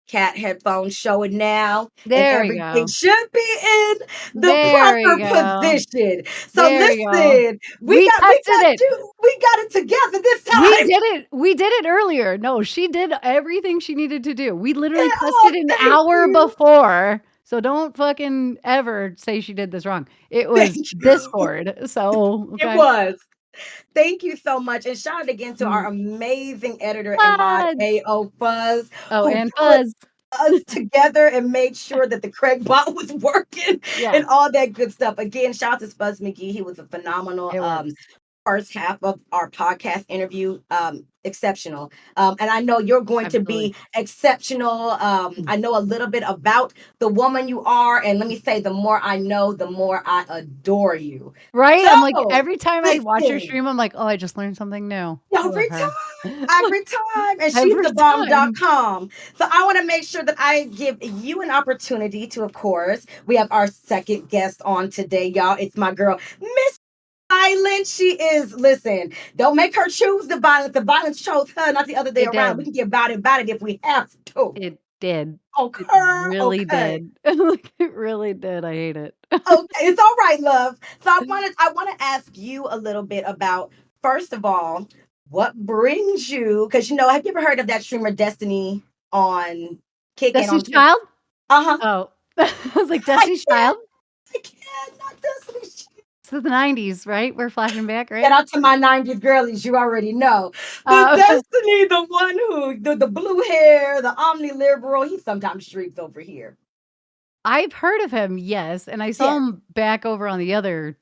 cat headphones showing now, and There we everything go. should be in the There we proper go. position. So There we go. listen, We tested it. we got it together this We time. did it. We did it earlier. No, she did everything she needed to do. We literally Yeah, oh, tested an thank hour you. before. So don't fucking ever say she did this wrong. It Thank was you. Discord. So, It okay. was. Thank you so much, and shout out again to our Mm. amazing editor and mod, Fuzz. AO Fuzz, Oh, who and put Fuzz. us together and made sure that the Craig bot was working Yeah, and all that good stuff. Again, shout out to Spuzz McGee. He was a phenomenal it works. first half of our podcast interview. Exceptional. And I know you're going to Absolutely. be exceptional. Mm. I know a little bit about the woman you are. And let me say, the more I know, the more I adore you. Right? I'm like, So, every time I watch her listen, stream, I'm like, oh, I just learned something new. I love every her. every time. And she's Every the bomb. time. Com. So I want to make sure that I give you an opportunity to, of course, we have our second guest on today, y'all. It's my girl, Miss Violence. She is, listen, don't make her choose the violence. The violence chose her, not the other day It around. We did. can get about it if we have to. It did. Okay. It really Okay. did. Like, it really did. I hate it. Okay. It's all right, love. So I want to ask you a little bit about, first of all, what brings you, because have you ever heard of that streamer Destiny on Kick and Destiny's on Twitch? Child? Uh-huh. Oh. I was like, I Destiny's can't, Child? I can't, not Destiny. So the 90s, right? We're flashing back, Shout right? out to my 90s girlies, you already know. The Uh, Destiny, the one who, the blue hair, the omni liberal, he sometimes streams over here. I've heard of him, yes, and I saw Yes, him back over on the other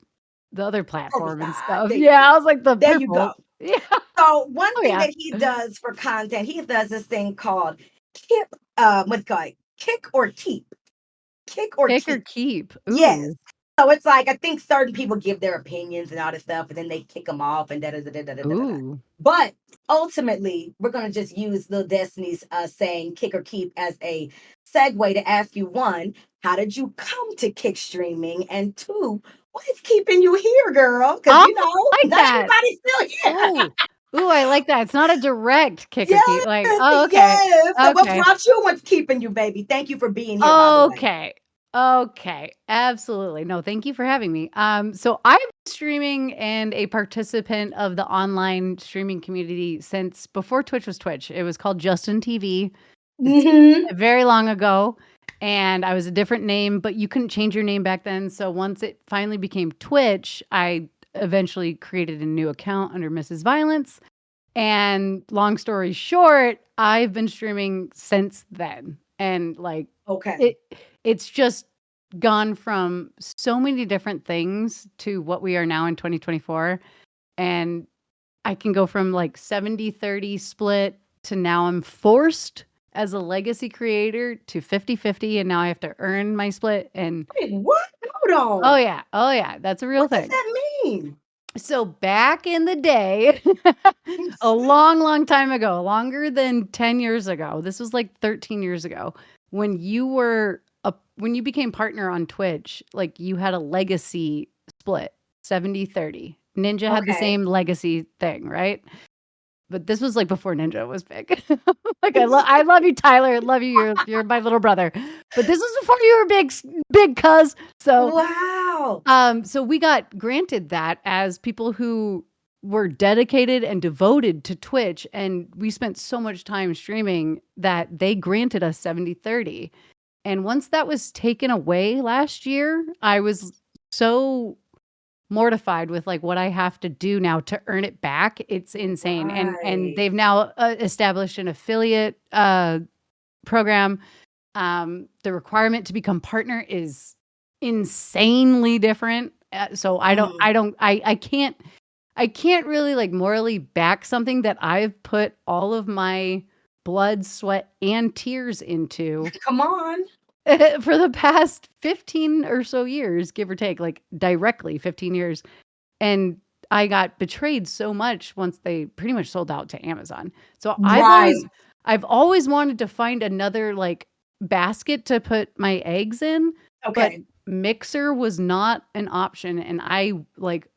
purple platform and side. stuff. There you Yeah, go. I was like, the There you go. purple. Yeah. So one Oh, thing yeah. that he does for content, he does this thing called kick, what's it called? Kick or keep. Kick or Pick or keep. keep. Yes. Ooh. So it's like I think certain people give their opinions and all this stuff, and then they kick them off and da da da da da da da. Ooh. But ultimately, we're gonna just use Lil Destiny's saying "kick or keep" as a segue to ask you: one, how did you come to kick streaming? And two, what is keeping you here, girl? Because Oh, I like not that. everybody's still here. Ooh. Ooh, I like that. It's not a direct kick or keep. Yes, Like, oh, okay. yes. So what Okay. brought you? What's keeping you, baby? Thank you for being here, by the way. Okay. Okay. Absolutely. No, thank you for having me. So I've been streaming and a participant of the online streaming community since before Twitch was Twitch. It was called Justin TV. It's Mm-hmm. very long ago. And I was a different name, but you couldn't change your name back then. So once it finally became Twitch, I eventually created a new account under MrsViolence. And long story short, I've been streaming since then. And like Okay. it it's just gone from so many different things to what we are now in 2024. And I can go from like 70-30 split to now I'm forced as a legacy creator to 50-50, and now I have to earn my split. And Wait, what? Hold oh on. yeah, oh yeah, that's a real What does thing. that mean? So back in the day, a long, long time ago, longer than 10 years ago, this was like 13 years ago, when you became partner on Twitch, like you had a legacy split, 70-30. Ninja had the Okay. same legacy thing, right? But this was like before Ninja was big. Like I love you, Tyler. I love you. You're my little brother. But this was before you were big cuz. So Wow. so we got granted that as people who were dedicated and devoted to Twitch, and we spent so much time streaming that they granted us 70-30. And once that was taken away last year, I was so mortified with like what I have to do now to earn it back. It's insane. And Right. they've now established an affiliate program. The requirement to become partner is insanely different. So Mm. I can't really like morally back something that I've put all of my blood, sweat, and tears into Come on. for the past 15 or so years, give or take, like directly 15 years. And I got betrayed so much once they pretty much sold out to Amazon. So Right. I've always wanted to find another like basket to put my eggs in, but Okay. Mixer was not an option. And I like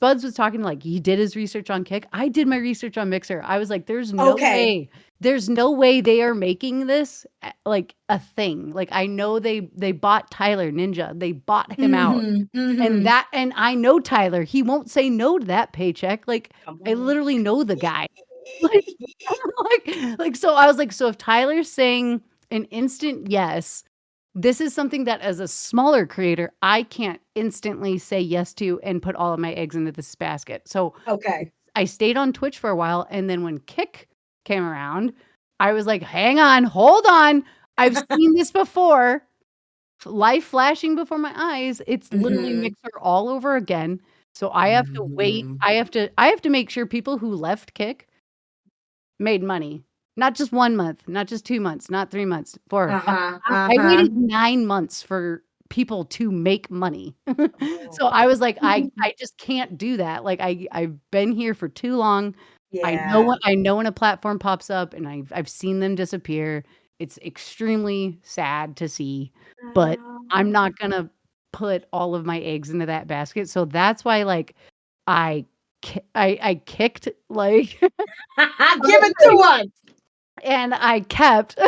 Spuds was talking like he did his research on Kick. I did my research on Mixer. I was like, there's no Okay. way. There's no way they are making this like a thing. Like I know they bought Tyler Ninja. They bought him out. Mm-hmm. And Mm-hmm. and I know Tyler. He won't say no to that paycheck. Like Come I on. literally know the guy. Like so I was like, so if Tyler's saying an instant yes, this is something that as a smaller creator, I can't instantly say yes to and put all of my eggs into this basket. So Okay. I stayed on Twitch for a while, and then when Kick came around, I was like, "Hang on, hold on. I've seen this before. Life flashing before my eyes. It's literally Mm-hmm. Mixer all over again." So I have to wait. Mm-hmm. I have to make sure people who left Kick made money. Not just 1 month, not just 2 months, not 3 months, 4, 5. Uh-huh. I Uh-huh. waited 9 months for people to make money. Oh. So I was like, I just can't do that. Like I've been here for too long. Yeah. I know when a platform pops up and I've seen them disappear. It's extremely sad to see, but I'm Oh. not gonna put all of my eggs into that basket. So that's why like I I kicked like Give it to us. and I kept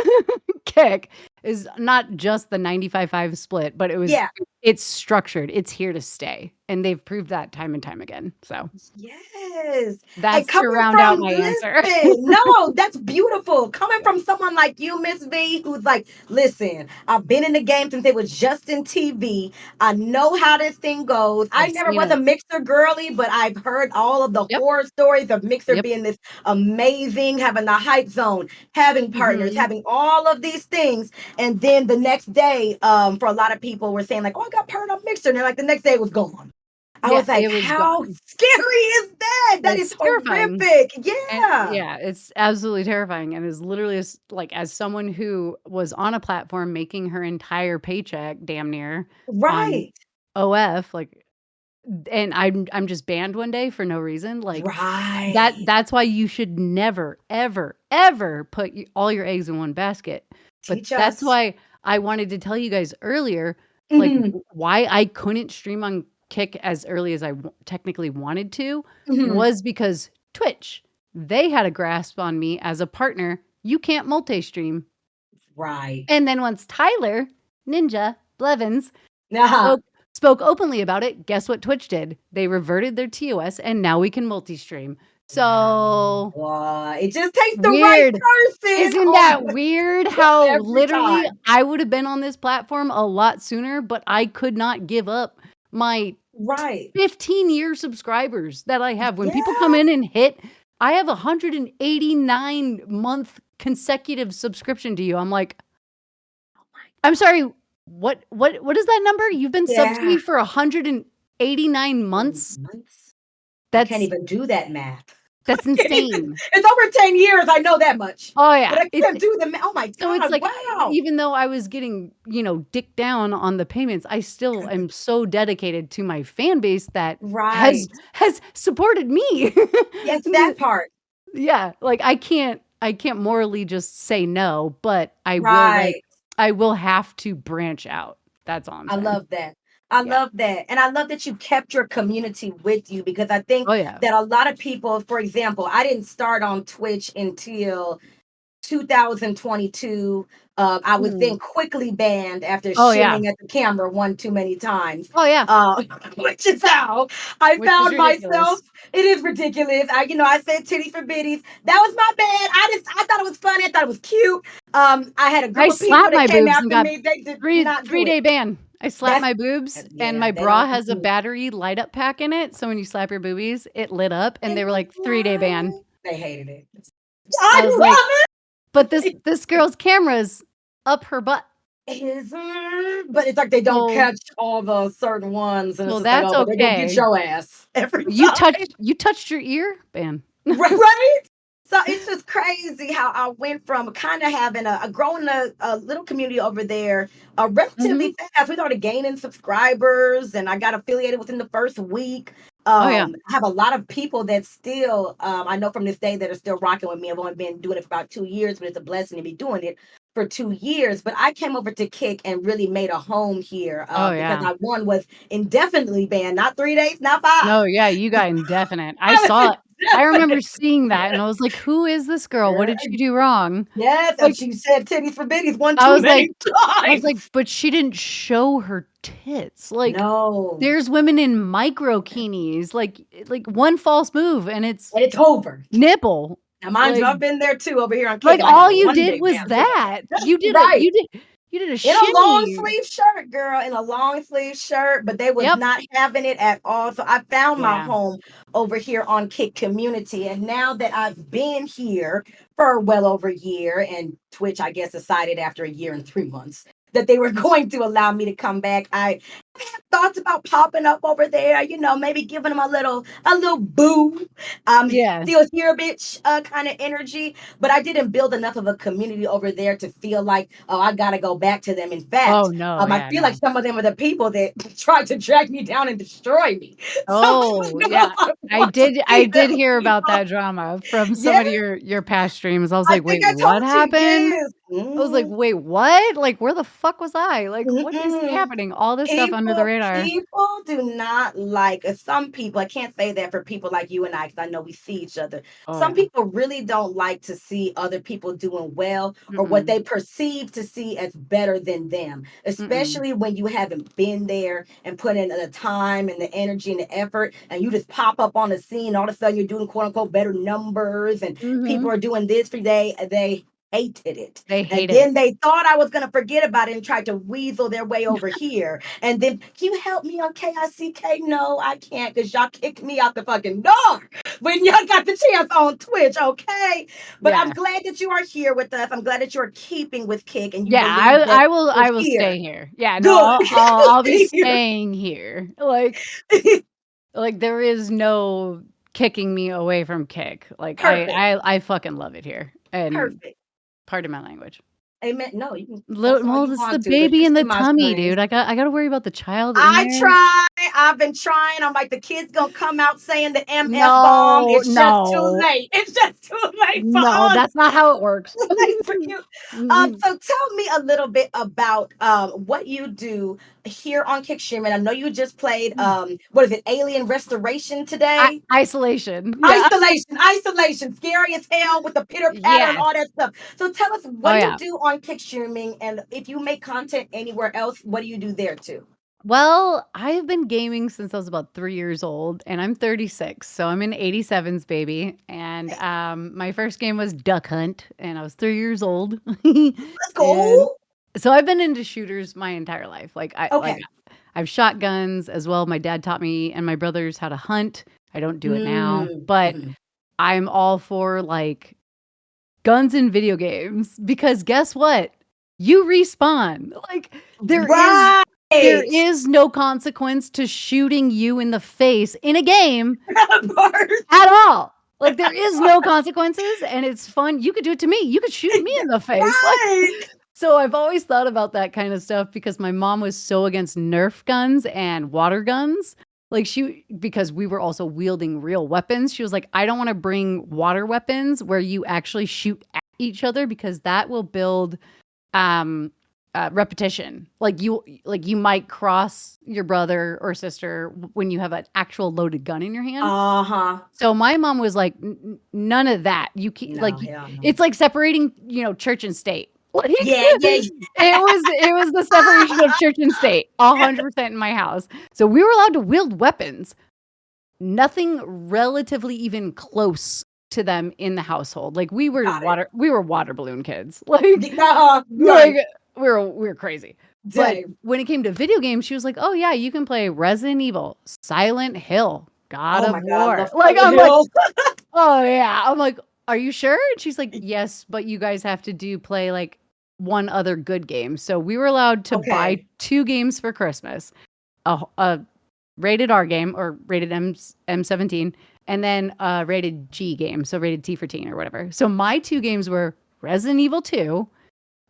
Kick is not just the 95-5 split, but Yeah. it's structured. It's here to stay, and they've proved that time and time again. So, Yes. And that's to coming round out from, my answer. listen, no, that's beautiful. Coming from someone like you, Miss V, who's like, listen, I've been in the game since it was just in TV. I know how this thing goes. I I've never seen was a it. Mixer girly, but I've heard all of the Yep, horror stories of Mixer yep. being this amazing, having the hype zone, having partners, Mhm. having all of these things. And then the next day, for a lot of people were saying, like, oh, I got paired on Mixer. And then like the next day it was gone. I Yeah, was like, it was how gone. scary is that? That is It's terrifying. horrific. And Yeah. yeah, it's absolutely terrifying and is literally like as someone who was on a platform making her entire paycheck damn near on Right. OF, like and I'm just banned one day for no reason, like, Right. that's why you should never, ever, ever put all your eggs in one basket, but Teach that's us. why I wanted to tell you guys earlier, like, Mhm. why I couldn't stream on Kick as early as I technically wanted to Mhm. was because Twitch, they had a grasp on me as a partner, "You can't multi-stream." Right. And then once Tyler, Ninja, Blevins Uh-huh. spoke openly about it, guess what Twitch did? They reverted their TOS, and now we can multi-stream. So, Wow. It just takes the right weird. person Isn't on that weird how every literally time. I would have been on this platform a lot sooner, but I could not give up my Right. 15-year subscribers that I have. When people come Yeah. in and hit, I have a 189-month consecutive subscription to you. I'm like, I'm sorry, what is that number? You've been subbed to Yeah. me for 189 months? Months. I can't That's even do that math. I that's can't even. insane. It's over 10 years. I know that much. Oh, But yeah. I It's can't do the math. Oh my so it's God. like, Wow. even though I was getting, dicked down on the payments, I still am so dedicated to my fan base that Right. has supported me. Yes, that part. Yeah, like, I can't morally just say no, but Right. I will have to branch out. That's all I'm I saying. love that. I Yeah. love that. And I love that you kept your community with you because I think Oh, yeah. that a lot of people, for example, I didn't start on Twitch until 2022. I was Mhm. then quickly banned after Oh, yeah. shiming at the camera one too many times. Oh, yeah. Which is how I Which is found myself. ridiculous. It is ridiculous. I said titty for bitties. That was my bad. I thought it was funny. I thought it was cute. I had a group I of people slapped that my came boobs and after got me. They did three not do it. 3-day ban. I slapped That's my boobs, and yeah. my They bra don't. has a battery light up pack in it, so when you slap your boobies, it lit up, and they were like, 3-day ban. They hated it. I I was like, love "But this it. this girl's camera's up her butt, But it's like they don't so catch all the certain ones, and it's just like, that's oh, but they go get okay. your ass every You time. touched your ear? Ban." Right? So it's just crazy how I went from kind of having growing a little community over there Mhm. relatively fast. We started gaining subscribers and I got affiliated within the first week. Oh, yeah. I have a lot of people that still, I know from this day that are still rocking with me. I've only been doing it for about 2 years, but it's a blessing to be doing it. for 2 years, but I came over to Kick and really made a home here Oh, because yeah. I one was indefinitely banned, not 3 days, not five. No, yeah, you got indefinite. I I was saw it. I remember indefinite. seeing that, and I was like, "Who is this girl? What did she do wrong?" Yes, and Like, she said titties for bitties one I too was like many I was like, times. "But she didn't show her tits." Like, No, there's women in microkinis, like, one false move, and it's and it's over. nipple. Now, mind you, Like I've been there too over here on Kick, like, and I got all a you one did day was ban for that. that. Right. You did a In a long shimmy. sleeve shirt, girl, in a long sleeve shirt, but they was Yep. not having it at all. So I found my Yeah. home over here on Kick Community. And now that I've been here for well over a year, and Twitch, I guess, decided after a year and 3 months that they were going to allow me to come back. I have thoughts about popping up over there, maybe giving them a little boo. Yeah. Still here, bitch, kind of energy. But I didn't build enough of a community over there to feel like, oh, I gotta go back to them. In Oh, fact, no, I yeah, feel like no. some of them are the people that tried to drag me down and destroy me. So I Oh, don't know if yeah. I I want to did I be did those hear about people. that drama from Yeah, some of your past streams. I was I like, think "Wait, I what told you. happened?" Yes. I was like, "Wait, what? Like, where the fuck was I? Like, what is Mm-mm. happening?" All this stuff under the People radar. people do not like some people. I can't say that for people like you and I, because I know we see each other. Oh, Some yeah. people really don't like to see other people doing well or what Mm-mm. they perceive to see as better than them, Mm-mm. especially when you haven't been there and put in the time and the energy and the effort, and you just pop up on the scene. All of a sudden, you're doing quote unquote better numbers, and people Mhm. are doing this for you. They hated it. They And hate it. then they thought I was going to forget about it and tried to weasel their way over here. And then, can you help me on KICK? No, I can't, because y'all kicked me out the fucking door when y'all got the chance on Twitch, okay? But I'm Yeah. glad that you are here with us. I'm glad that you're keeping with Kick and you Yeah, believe that we're I will here. stay here. Yeah, no, Good. I'll be Stay here. staying here. Like, there is no kicking me away from Kick. Like, Perfect. I fucking love it here, and Perfect. pardon my language. Amen. No, you can Lit cuss all Well, you it's the want to, but baby you in see the my tummy, screen. dude. I gotta worry about the child in I there. try. I've been trying. I'm like, the kids gonna come out saying the MF bomb. No, It's just too no, late. It's just too late for no, us. that's not how it works. Too late for you. Mhm. So tell me a little bit about what you do here on Kick Streaming. I know you just played what is it, Alien Restoration today? Isolation, yeah. Isolation, isolation, scary as hell with the pitter patter and Yes. all that stuff. So tell us, Oh, what do you yeah. do on Kick Streaming, and if you make content anywhere else, what do you do there too? Well, I've been gaming since I was about 3 years old, and I'm 36, so I'm an '87s baby, and, my first game was Duck Hunt, and I was 3 years old. Let's And go. so I've been into shooters my entire life. Okay. I've shot guns as well. My dad taught me and my brothers how to hunt. I don't do it now, Mm, but mhm. I'm all for, like, guns in video games because guess what? You respawn. Like, there is Right. there is no consequence to shooting you in the face in a game That part. at all. Like, there is no consequences, and it's fun. You could do it to me. You could shoot me in the face. Like, Right. so I've always thought about that kind of stuff because my mom was so against Nerf guns and water guns. Like, because we were also wielding real weapons, she was like, "I don't wanna bring water weapons where you actually shoot at each other because that will build, um, repetition. Like, you might cross your brother or sister when you have an actual loaded gun in your hand." Uh-huh. So my mom was like, None of that. No, hell no. It's like separating, church and state." Like, Yeah, yeah, it was the separation of church and state, yeah. 100% in my house. So we were allowed to wield weapons. Nothing relatively even close to them in the household. Like, Got it. we were water balloon kids. Like Right. we were crazy. But Dang. when it came to video games, she was like, "Oh yeah, you can play Resident Evil, Silent Hill, God Oh of my God, I War." love Like, Silent I'm like, Hill. "Oh yeah." I'm like, "Are you sure?" And she's like, "Yes, but you guys have to play like one other good game." So we were allowed to buy Okay. 2 games for Christmas. A rated R game or rated M17, and then a rated G game, so rated T for teen or whatever. So my 2 games were Resident Evil 2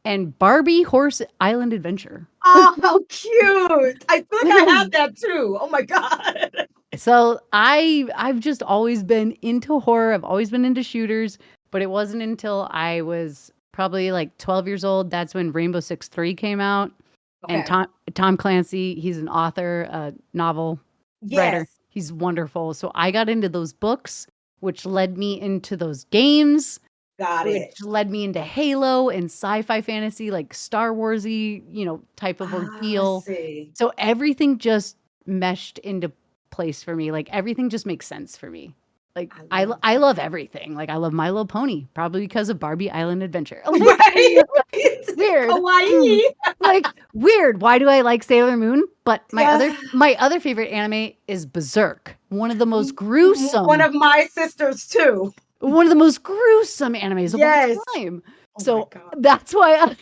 and Barbie Horse Island Adventure. Oh, how cute. I feel like I have that too. Oh my God. So I've just always been into horror. I've always been into shooters, but it wasn't until I was probably like 12 years old. That's when Rainbow Six 3 came out. And Okay. Tom Clancy, he's an author, a novel writer. Yes. He's wonderful. So I got into those books, which led me into those games, Got which it. led me into Halo and sci-fi fantasy, like Star Warsy, type of I ordeal. see. So everything just meshed into place for me. Like everything just makes sense for me. Like I I, love I love everything. Like I love My Little Pony, probably because of Barbie Island Adventure. Like right. weird. Kawaii. Like weird. Why do I like Sailor Moon? But my other Yeah. my other favorite anime is Berserk. One of my sisters too. One of the most gruesome animes of all Yes. time. Oh my So god. that's why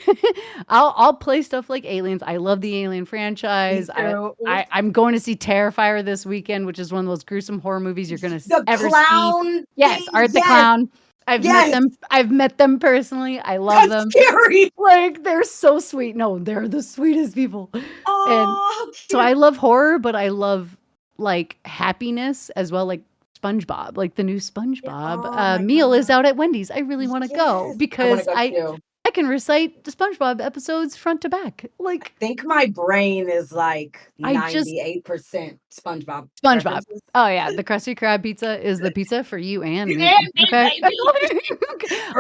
I'll play stuff like Aliens. I love the Alien Me franchise. too. I'm going to see Terrifier this weekend, which is one of the most gruesome horror movies you're gonna The ever see. clown Yes, thing. Art the Yes. Clown. I've met Yes. them. I've met them personally. I love That's them. scary. Like they're so sweet. No, they're the sweetest people. And Oh, how so I cute. love horror, but I love like happiness as well, like SpongeBob, like the new Yeah. SpongeBob Oh my meal is god. out at Wendy's. I really want to go Yes. I want to because go I too. I can recite the SpongeBob episodes front to back. Like Think my brain is like I just 98% SpongeBob SpongeBob. references. Oh yeah, the Krusty Krab pizza is the pizza for you and me. And me, Okay. baby.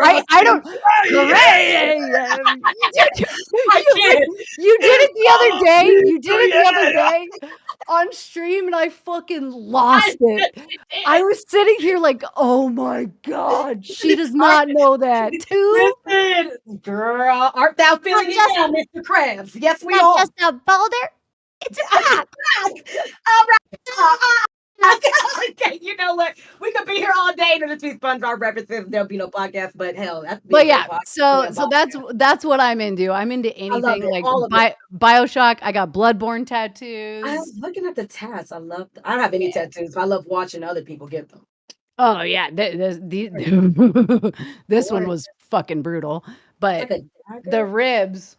I don't. Hooray! I can't. You did it the other Oh, day. You did it the other yeah. day on stream, and I fucking I lost it. I did. was sitting here like, oh my god, she does Art, not know that too. listen, girl, art thou Not feeling it just now, Mr. Krabs? Yes, we not are. just a boulder. It's a rock. All right. Okay, you know what? We could be here all day and it'll just be SpongeBob references. There'll be no podcast, but hell, that'd be a But great yeah, podcast. so Yeah, so that's what I'm into. I'm into I love anything it. like All of it. BioShock. I got Bloodborne I tattoos. was looking at the tats. I don't have any Yeah. tattoos, but I love watching other people get them. Oh yeah, this one Gorgeous. was fucking brutal. It's But like a the dagger. ribs,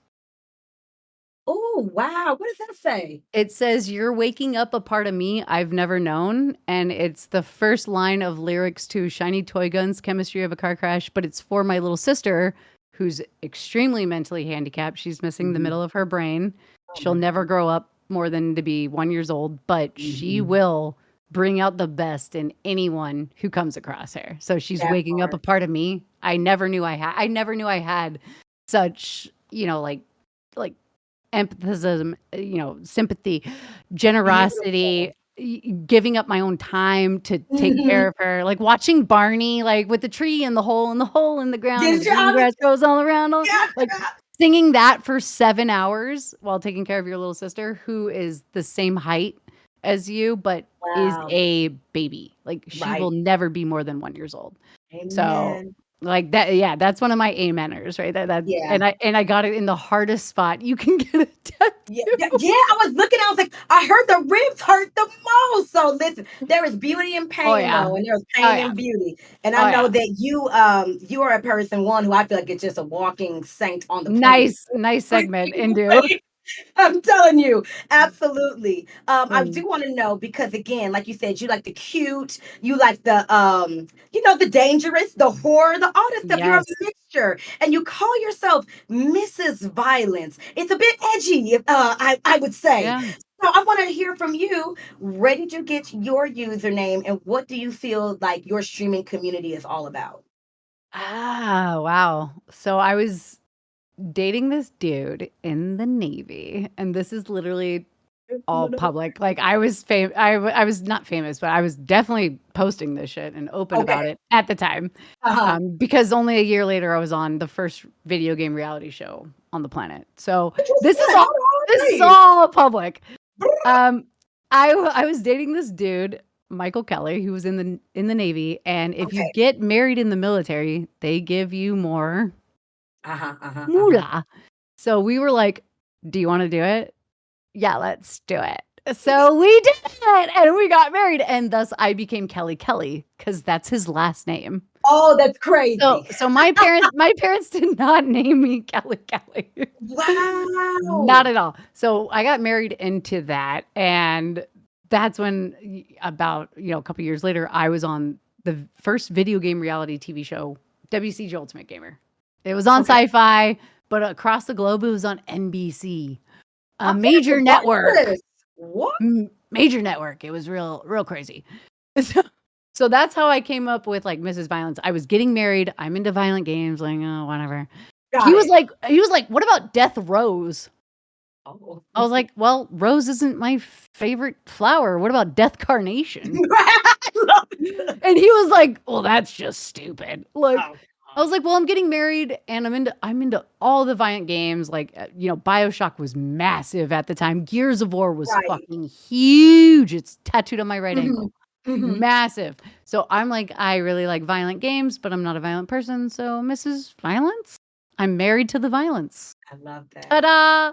Oh, wow. What does that say? it says you're waking up a part of me I've never known, and it's the first line of lyrics to Shiny Toy Guns, Chemistry of a Car Crash, but it's for my little sister who's extremely mentally handicapped. She's missing the Mhm. middle of her brain. Oh She'll my never God. grow up more than to be 1 years old, but she Mhm. will bring out the best in anyone who comes across her. So she's That waking up a part. part of me I never knew I had. I never knew I had such, like empathism, sympathy, Beautiful. generosity, giving up my own time to take care Mhm. of her, like watching Barney, like with the tree and the hole in the ground, Did and green you? grass grows all around, Yeah. like singing that for 7 hours while taking care of your little sister, who is the same height as you, but is Wow. a baby. Like she will Right. never be more than 1 years old. So, Amen. like that, yeah, that's one of my ameners, right? That Yeah. and I got it in the hardest spot you can get a Yeah, tattoo. yeah, yeah, I was looking, I was like, I heard the ribs hurt the most. So listen, there is beauty in Oh, pain yeah. though, and there's Oh, pain yeah. in beauty. And I Oh, know yeah. that you are a person one who I feel like is just a walking saint on the planet. Nice segment Freaking into way. I'm telling you, absolutely. I um, do want to know because again, like you said, you like the cute, you like the dangerous, the horror, all this stuff. You're a yes. mixture, and you call yourself Mrs. Violence. It's a bit edgy, I would say. Yeah. So I want to hear from you. Where did you get your username, and what do you feel like your streaming community is all about? Ah, wow. So I was dating this dude in the Navy, and this is literally all public. Like I was not famous, but I was definitely posting this shit and open about Okay. it at the time. Uh-huh. Because only a year later I was on the first video game reality show on the planet. So Which was this is good. all How old this are is you? all public. Um, I was dating this dude, Michael Kelly, who was in the Navy, and if you Okay. get married in the military, they give you more Uh-huh. Uh-huh. Uh-huh. moolah. So we were like, "Do you want to do it? Yeah, let's do it." So we did it, and we got married, and thus I became Kelly Kelly because that's his last name. Oh, that's So crazy. so my parents did not name me Kelly Kelly. Not Wow. at all. So I got married into that, and that's when about, a couple years later, I was on the first video game reality TV show, WCG Ultimate Gamer. It was on Okay. Sci-Fi, but across the globe, it was on NBC, a I feel like major a network. virus. What? Major network. It was real crazy. So, so that's how I came up with like Mrs. Violence. I was getting married. I'm into violent games, like whatever. Got it. He was like, what about Death Rose? Oh. I was like, well, rose isn't my favorite flower. What about Death Carnation? I love it. And he was like, well, that's just stupid. Like, Oh, I was like, well, I'm getting married and I'm into all the violent games. Like, BioShock was massive at the time. Gears of War was right. fucking huge. It's tattooed on my right Hmm. ankle. Hmm. Massive. So I'm like, I really like violent games, but I'm not a violent person. So Mrs. Violence, I'm married to the violence. I love that. Ta-da!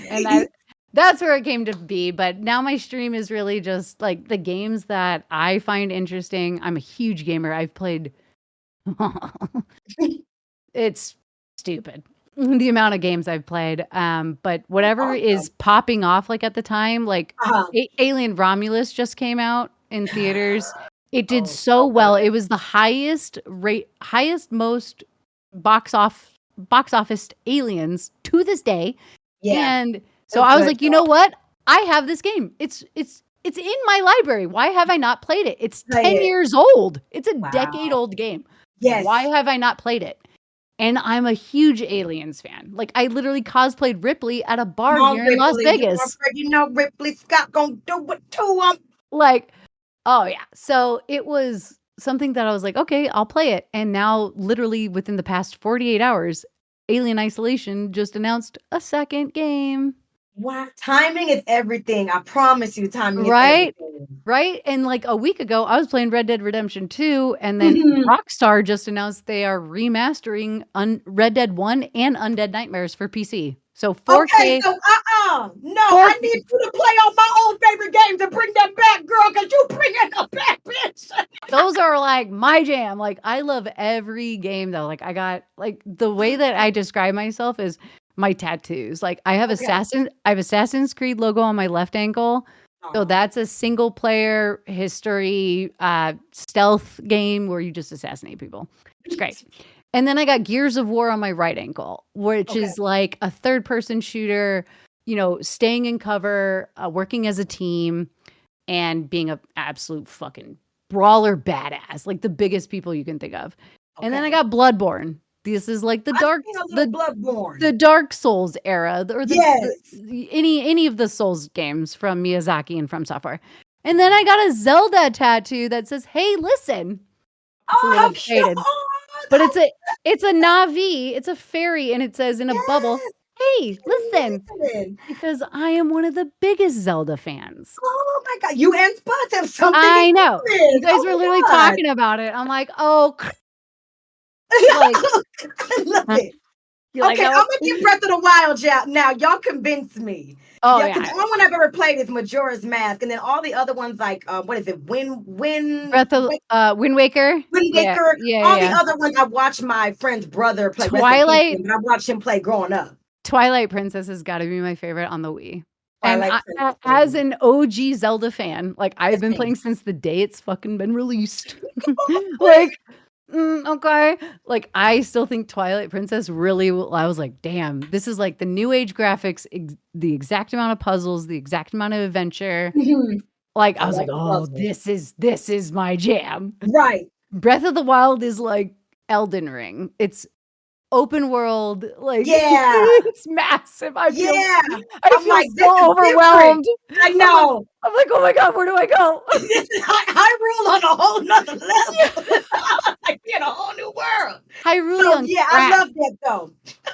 And that's where it came to be. But now my stream is really just like the games that I find interesting. I'm a huge gamer. I've played it's stupid the amount of games I've played. But whatever is Awesome. popping off like at the time, like Uh-huh. Alien Romulus just came out in theaters. It did Oh, so so well. It good. was the highest most box off box office aliens to this day. Yeah, And so it's I was good, like, you know y'all. what? I have this game. It's in my library. Why have I not played it? It's Play 10 it. years old. It's a decade Wow. old game. Why Yes. have I not played it? And I'm a huge Aliens fan. Like I literally cosplayed Ripley at a Come bar on, here in Las Ripley. You Vegas. already know Ripley Scott gonna do it to him. Like, oh yeah. So it was something that I was like, okay, I'll play it. And now literally within the past 48 hours, Alien Isolation just announced a second game. Wow. Timing is everything. I promise you, timing is Right? everything. Right? And like a week ago, I was playing Red Dead Redemption 2, and then Mhm. Rockstar just announced they are remastering Red Dead 1 and Undead Nightmares for PC. So Okay, 4K, so no, 4 I need you to play on my old favorite games and bring them back, girl, because you bringing them back, bitch. those are like my jam. Like I love every game though. Like I got like the way that I describe myself is my tattoos. Like Okay. I have Assassin's Creed logo on my left ankle. So Aw, that's a single player history stealth game where you just assassinate people. It's great. And then I got Gears of War on my right ankle, which okay. is like a third person shooter, staying in cover, working as a team and being a absolute fucking brawler badass, like the biggest people you can think of. And then I Okay. got Bloodborne. This is like I've seen a little the Bloodborne. Dark Souls era, or Yes. any of the Souls games from Miyazaki and from Software. And then I got a Zelda tattoo that says, "Hey, listen." It's a Oh, how little cute. faded, but Oh, it's a Navi, it's a fairy, and it says in a bubble, yes. "Hey, listen." Listen. Because I am one of the biggest Zelda fans. Oh my God. You and Spots have something in I know. You common. guys were Oh literally my God. talking about it. I'm like, "Oh, like, I love it. you like Okay, that I'm one?" gonna get Breath of the Wild out now. Y'all convince me. Oh, Yeah, because yeah. the only one I've ever played is Majora's Mask, and then all the other ones like what is it? Breath of Wind Waker? Wind Yeah. Waker. Yeah, All the yeah. other ones I watched my friend's brother play. Rest in peace, Twilight but I watched him play growing up. Twilight Princess has gotta be my favorite on the Wii. And Twilight Princess. as an OG Zelda fan, like, I've Yes, been ma'am. playing since the day it's fucking been released. Please. Like, okay. Like, I still think Twilight Princess really I was like, "Damn, this is like the new age graphics, the exact amount of puzzles, the exact amount of adventure." Mhm. Like, I I was like, love the "Oh, puzzles. this is my jam." Right. Breath of the Wild is like Elden Ring. It's open world, like, Yeah. it's massive. Yeah. I I'm feel like, this is so different. overwhelmed. I I'm like know. I'm like, "Oh my god, where do I go?" This is Hyrule on a whole nother level. Yeah. Like in a whole new world. Hyrule So on yeah, I crack. love that though.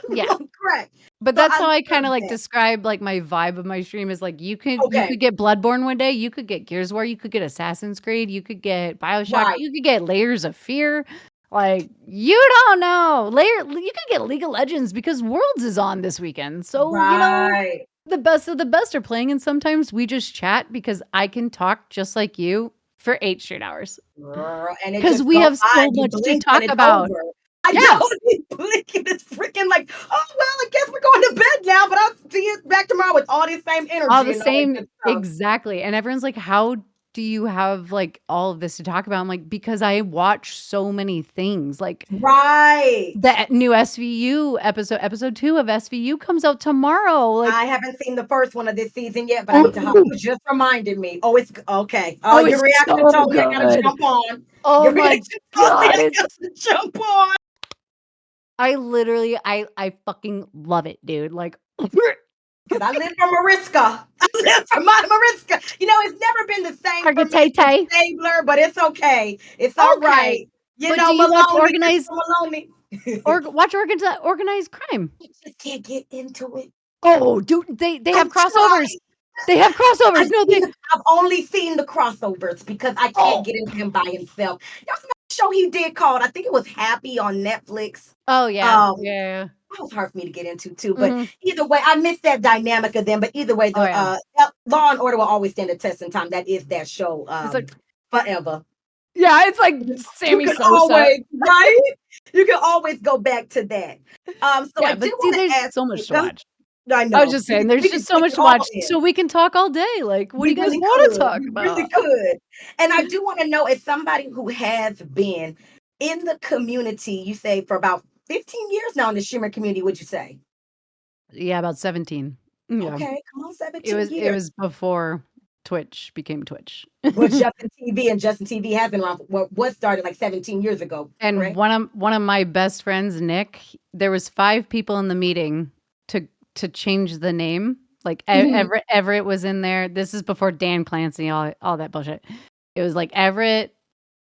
Yeah. On crack. But So that's I how I love kinda, like, that. describe, like, my vibe of my stream is, like, you Okay. could get Bloodborne one day, you could get Gears of War, you could get Assassin's Creed, you could get BioShock, Right. you could get Layers of Fear, like, you don't know. You could get League of Legends because Worlds is on this weekend, so, Right. the best of the best are playing, and sometimes we just chat because I can talk just like you for 8 straight hours. Girl, and it 'Cause just we go have by. so You much to blink and talk it's about. over. I Yeah. know you blink and it's freaking like, oh well, I guess we're going to bed now, but I'll see you back tomorrow with all the same All energy the and all that same good stuff. exactly, and everyone's like, "How do you have, like, all of this to talk about? I'm like, "Because I watch so many things." Like, Right. that new SVU episode 2 of SVU comes out tomorrow, like, I haven't seen the first one of this season yet, but I need to hop. oh, You just reminded me. Oh, it's okay. Oh, oh, your it's reaction so told me I gotta good. jump on. Oh Your my reaction told me god, I it's gotta jump on. I literally I fucking love it, dude, like, Because I live from Mariska. I live from my Mariska. It's never been the same for me since Argatete. Stabler, but it's okay. It's all Okay, right. but do you watch Maloney, organized Christopher Maloney. organized crime? I just can't get into it. Oh, dude, they have I've crossovers. tried. They have crossovers. No, they I've only seen the crossovers because I can't oh. get into him by himself. Y'all know the show he did called, I think it was Happy on Netflix. Oh, yeah. Um, Yeah. that was hard for me to get into too. But Mhm. either way, I miss that dynamic of them. But either way, Oh, the yeah. Law and Order will always stand the test in time. That is that show It's like forever. yeah, it's like You Sammy can Sosa. always, right? You can always go back to that. So I Yeah, do but see, want to there's ask so you. much to watch. I I was know just saying there's we could just so take much it to all watch, in. so we can talk all day. Like, what do We you guys really wanna could. talk We really about? could. And I do want to know, as somebody who has been in the community, you say for about 15 years now in the streamer community, would you say? Yeah, about 17. Yeah. Okay, come on, It 17 was it years. was before Twitch became Twitch. Well, Justin TV has been around. What started like 17 years ago, And correct? one of my best friends, Nick, there was 5 people in the meeting to change the name. Like, Mhm. Everett was in there. This is before Dan Clancy, all that bullshit. It was, like, Everett,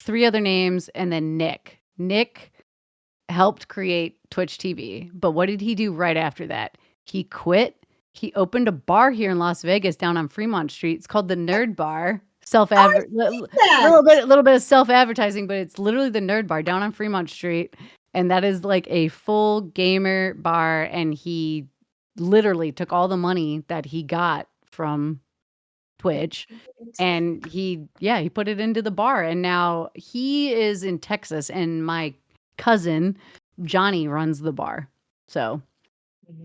3 other names, and then Nick. Nick helped create Twitch TV, but what did he do right after that? He quit. He opened a bar here in Las Vegas down on Fremont Street. It's called the Nerd Bar. Oh, I've Self-adver seen that. little bit of self-advertising, but it's literally the Nerd Bar down on Fremont Street, and that is like a full gamer bar, and he literally took all the money that he got from Twitch, and he put it into the bar, and now he is in Texas, and my cousin, Johnny, runs the bar. So,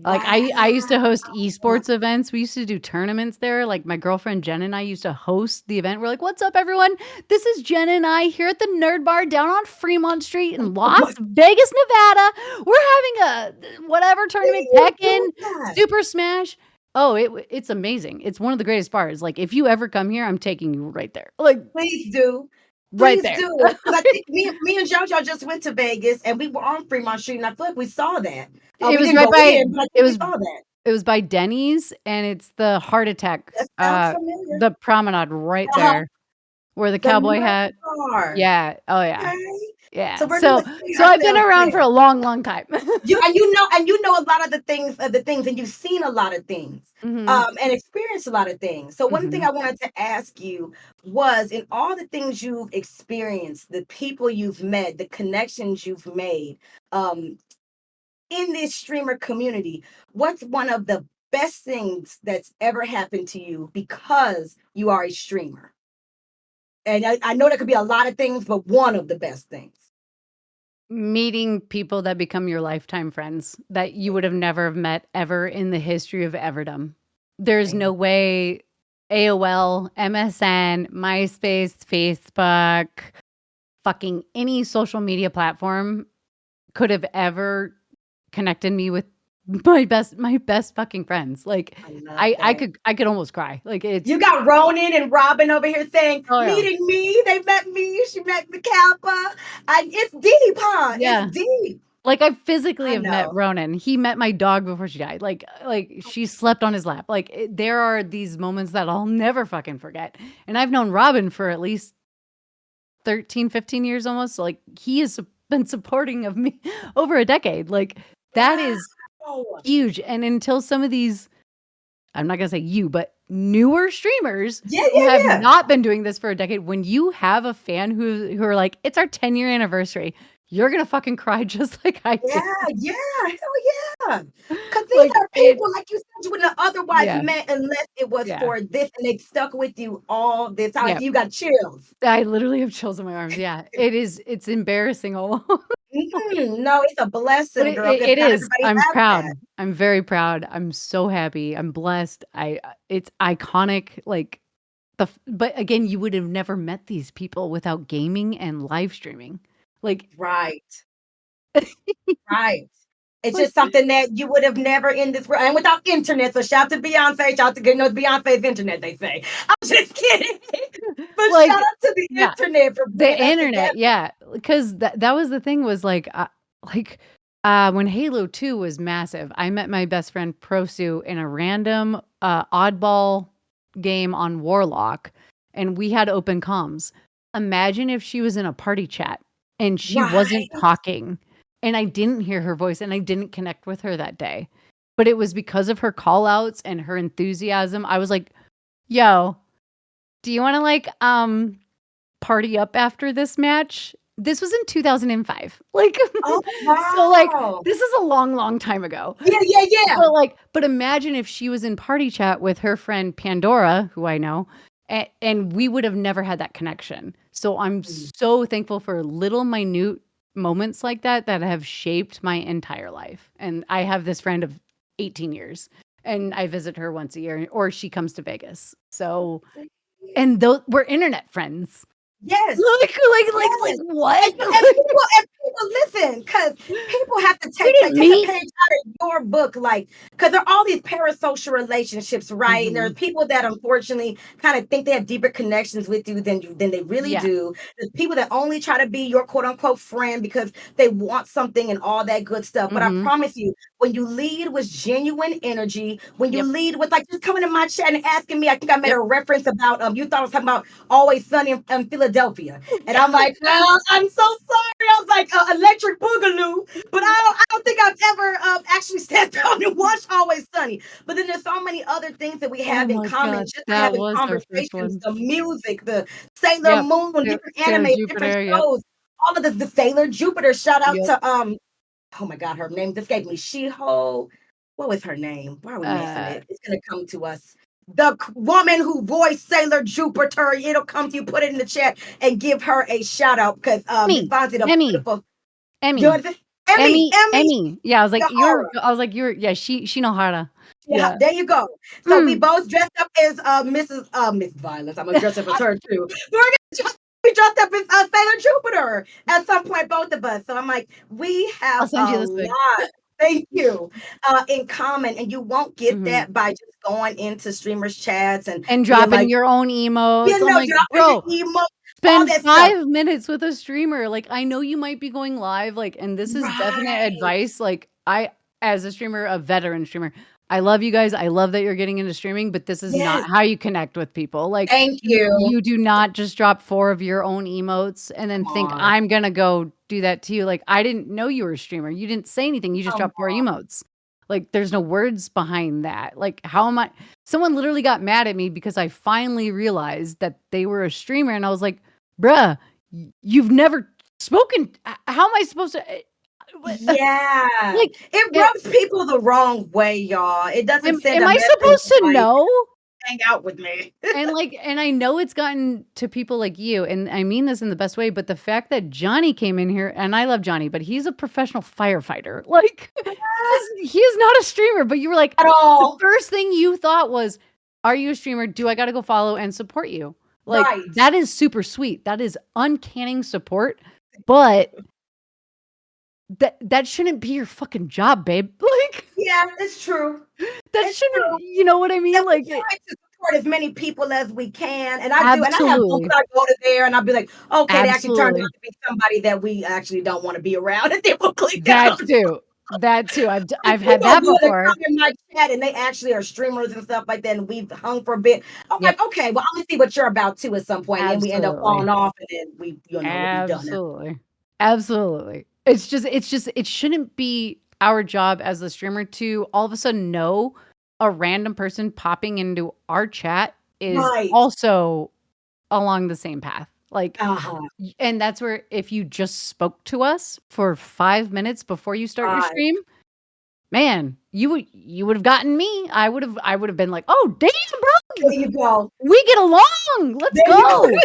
like, I used to host Wow. esports events. We used to do tournaments there. Like, my girlfriend Jen and I used to host the event. We're like, "What's up, everyone? This is Jen and I here at the Nerd Bar down on Fremont Street in Las Vegas, Nevada. We're having a whatever tournament, You do Tekken, that. Super Smash." Oh, it's amazing. It's one of the greatest bars. Like, if you ever come here, I'm taking you right there. Like, Please do. right Please there. do. Because I think me and JoJo just went to Vegas and we were on Fremont Street and I feel like we saw that. It We was didn't right go by in, but I it think we was saw that. it was by Denny's, and it's the Heart Attack, That sounds familiar. the promenade right Uh-huh. there where the The cowboy hat. Nerd Bar. Yeah. Oh, yeah. Okay. So Yeah. we're gonna So see so I've been ourselves around for there. a long, long time. You know a lot of the things, and you've seen a lot of things, Mhm. and experienced a lot of things. So one thing Mhm. I wanted to ask you was, in all the things you've experienced, the people you've met, the connections you've made, um, in this streamer community, what's one of the best things that's ever happened to you because you are a streamer? And I know there could be a lot of things, but one of the best things. Meeting people that become your lifetime friends that you would have never have met ever in the history of everdom. There's no Amen. way AOL, MSN, MySpace, Facebook, fucking any social media platform could have ever connected me with my best fucking friends. Like, I love I that. could almost cry. Like, it's You got Ronan and Robin over here saying, oh, yeah. meeting me. They met me. She met the Kappa. It's deep, huh? It's Yeah. deep. Like, I physically I have met know. Ronan. He met my dog before she died. Like, she slept on his lap. Like, there are these moments that I'll never fucking forget, and I've known Robin for at least 13, 15 years almost. So, like, he has been supporting of me over a decade. Like, that is Wow. huge, and until some of these I'm not gonna say you, but newer streamers Yeah, who yeah, have yeah. not been doing this for a decade, when you have a fan who are like, "It's our 10-year anniversary," you're gonna fucking cry just like I Yeah, did. yeah. Hell yeah. Because these Like, are people, like you said, you wouldn't have otherwise yeah, met unless it was yeah, for this, and they stuck with you all this time. yeah. You got chills. I literally have chills on my arms, yeah. It's embarrassing almost. No, it's a But blessing, girl, because it not is. everybody I'm has proud. that. I'm very proud. I'm so happy. I'm blessed. It's iconic, like, but again, you would have never met these people without gaming and live streaming. Like Right. Right. It's like just something that you would have never in this world, and without internet. So shout to Beyonce, shout to Beyonce's internet. They say. I'm just kidding, but like, shout out to the yeah, internet for the bringing us internet, together. yeah, because that was the thing was, like, when Halo 2 was massive, I met my best friend Prosu in a random, oddball game on Warlock, and we had open comms. Imagine if she was in a party chat, and she wasn't Right. talking, and I didn't hear her voice, and I didn't connect with her that day, but it was because of her call outs and her enthusiasm. I was like, "Yo, do you wanna, like, party up after this match?" This was in 2005. Like, Oh so, like, wow. this is a long, long time ago. Yeah, yeah, yeah. But imagine if she was in party chat with her friend Pandora, who I know, and we would have never had that connection. So I'm Mm. so thankful for little minute moments like that that have shaped my entire life. And I have this friend of 18 years, and I visit her once a year, or she comes to Vegas. So, and though we're internet friends. Yes. Like Yes. what? And people listen, because people have to We didn't take a meet. page out of your book, like, because there are all these parasocial relationships, right? And there's Mhm. people that unfortunately kind of think they have deeper connections with you than they really Yeah. do. There's people that only try to be your quote unquote friend because they want something and all that good stuff. But I Mhm. promise you, when you lead with genuine energy, when you Yep. lead with like just coming in my chat and asking me, I think I made Yep. a reference about you thought I was talking about Always Sunny in Philadelphia. And I'm like, well, I'm so sorry. I was like, Electric Boogaloo. But I don't think I've ever actually sat down and watched Always Sunny. But then there's so many other things that we Oh have in my common, god, just by that having was our first conversations, one. the music, the Sailor Yep. Moon, different Sailor anime, different Jupiter, yep. shows, all of the Sailor Jupiter. Shout out Yep. to oh my god, her name escaped me. She-Ho. What was her name? Why are we missing Uh, it? It's gonna come to us. The woman who voiced Sailor Jupiter. It'll come to you. Put it in the chat and give her a shout out because Miss Emmy, Fonzie, the Emmy, beautiful. You know Emmy, what I'm saying? Emmy, Emmy Emmy. Yeah, Yahara. I was like, "You're" yeah, she know how to Yeah, yeah. there you go. So we Mm. both dressed up as Miss Violence. I'm gonna dress up as her too. We're gonna be dressed up as Sailor Jupiter at some point, both of us. So I'm like, we I'll have send you a this thing. lot. Thank you. In common, and you won't get Mhm. that by just going into streamers chats and And being dropping like, your own emotes. I'm like, dropping "Bro, your emo, all spend that stuff. 5 minutes with a streamer." Like, I know you might be going live, like, and this is definite Right. advice, like, I as a streamer, a veteran streamer, I love you guys, I love that you're getting into streaming, but this is not Yes. how you connect with people, like, Thank you. you do not just drop 4 of your own emotes and then Come think, on. "I'm gonna go do that to you," like, I didn't know you were a streamer, you didn't say anything, you just Come dropped 4 on. emotes. Like, there's no words behind that, like, how am I someone literally got mad at me because I finally realized that they were a streamer, and I was like, "Bruh, you've never spoken how am I supposed to what Yeah. like, It it rubs people the wrong way, y'all. It doesn't send am a I message supposed to like, know? "Hang out with me." And I know it's gotten to people like you, and I mean this in the best way, but the fact that Johnny came in here and I love Johnny, but he's a professional firefighter. Like, he is not a streamer, but you were like At the all. first thing you thought was, "Are you a streamer? Do I gotta go follow and support you?" Like, Right. that is super sweet. That is uncanny support, but that shouldn't be your fucking job, babe. Like, Yeah, it's true. that It's shouldn't true. you know what I And mean? we Like, it try to support as many people as we can, and I do, and I have folks absolutely. I go to there, and I'll be like, "Okay," they actually turned out Absolutely. to be somebody that we actually don't wanna be around, and then we'll click That out. too. That too. I've had People that good that before. come in my chat and they actually are streamers and stuff like that, and we've hung for a bit. I'm Yep. like, okay, well, I'm gonna see what you're about too at some point, and then we end up falling Absolutely. off, and then we'll be done. Absolutely. Absolutely. It's just it shouldn't be our job as a streamer to all of a sudden know a random person popping into our chat is Right. also along the same path. Like, Uh-huh. and that's where if you just spoke to us for 5 minutes before you start your Right. stream, man, you would have gotten me. I would have been like, "Oh, damn, bro. There you go. We get along. Let's There you go. go."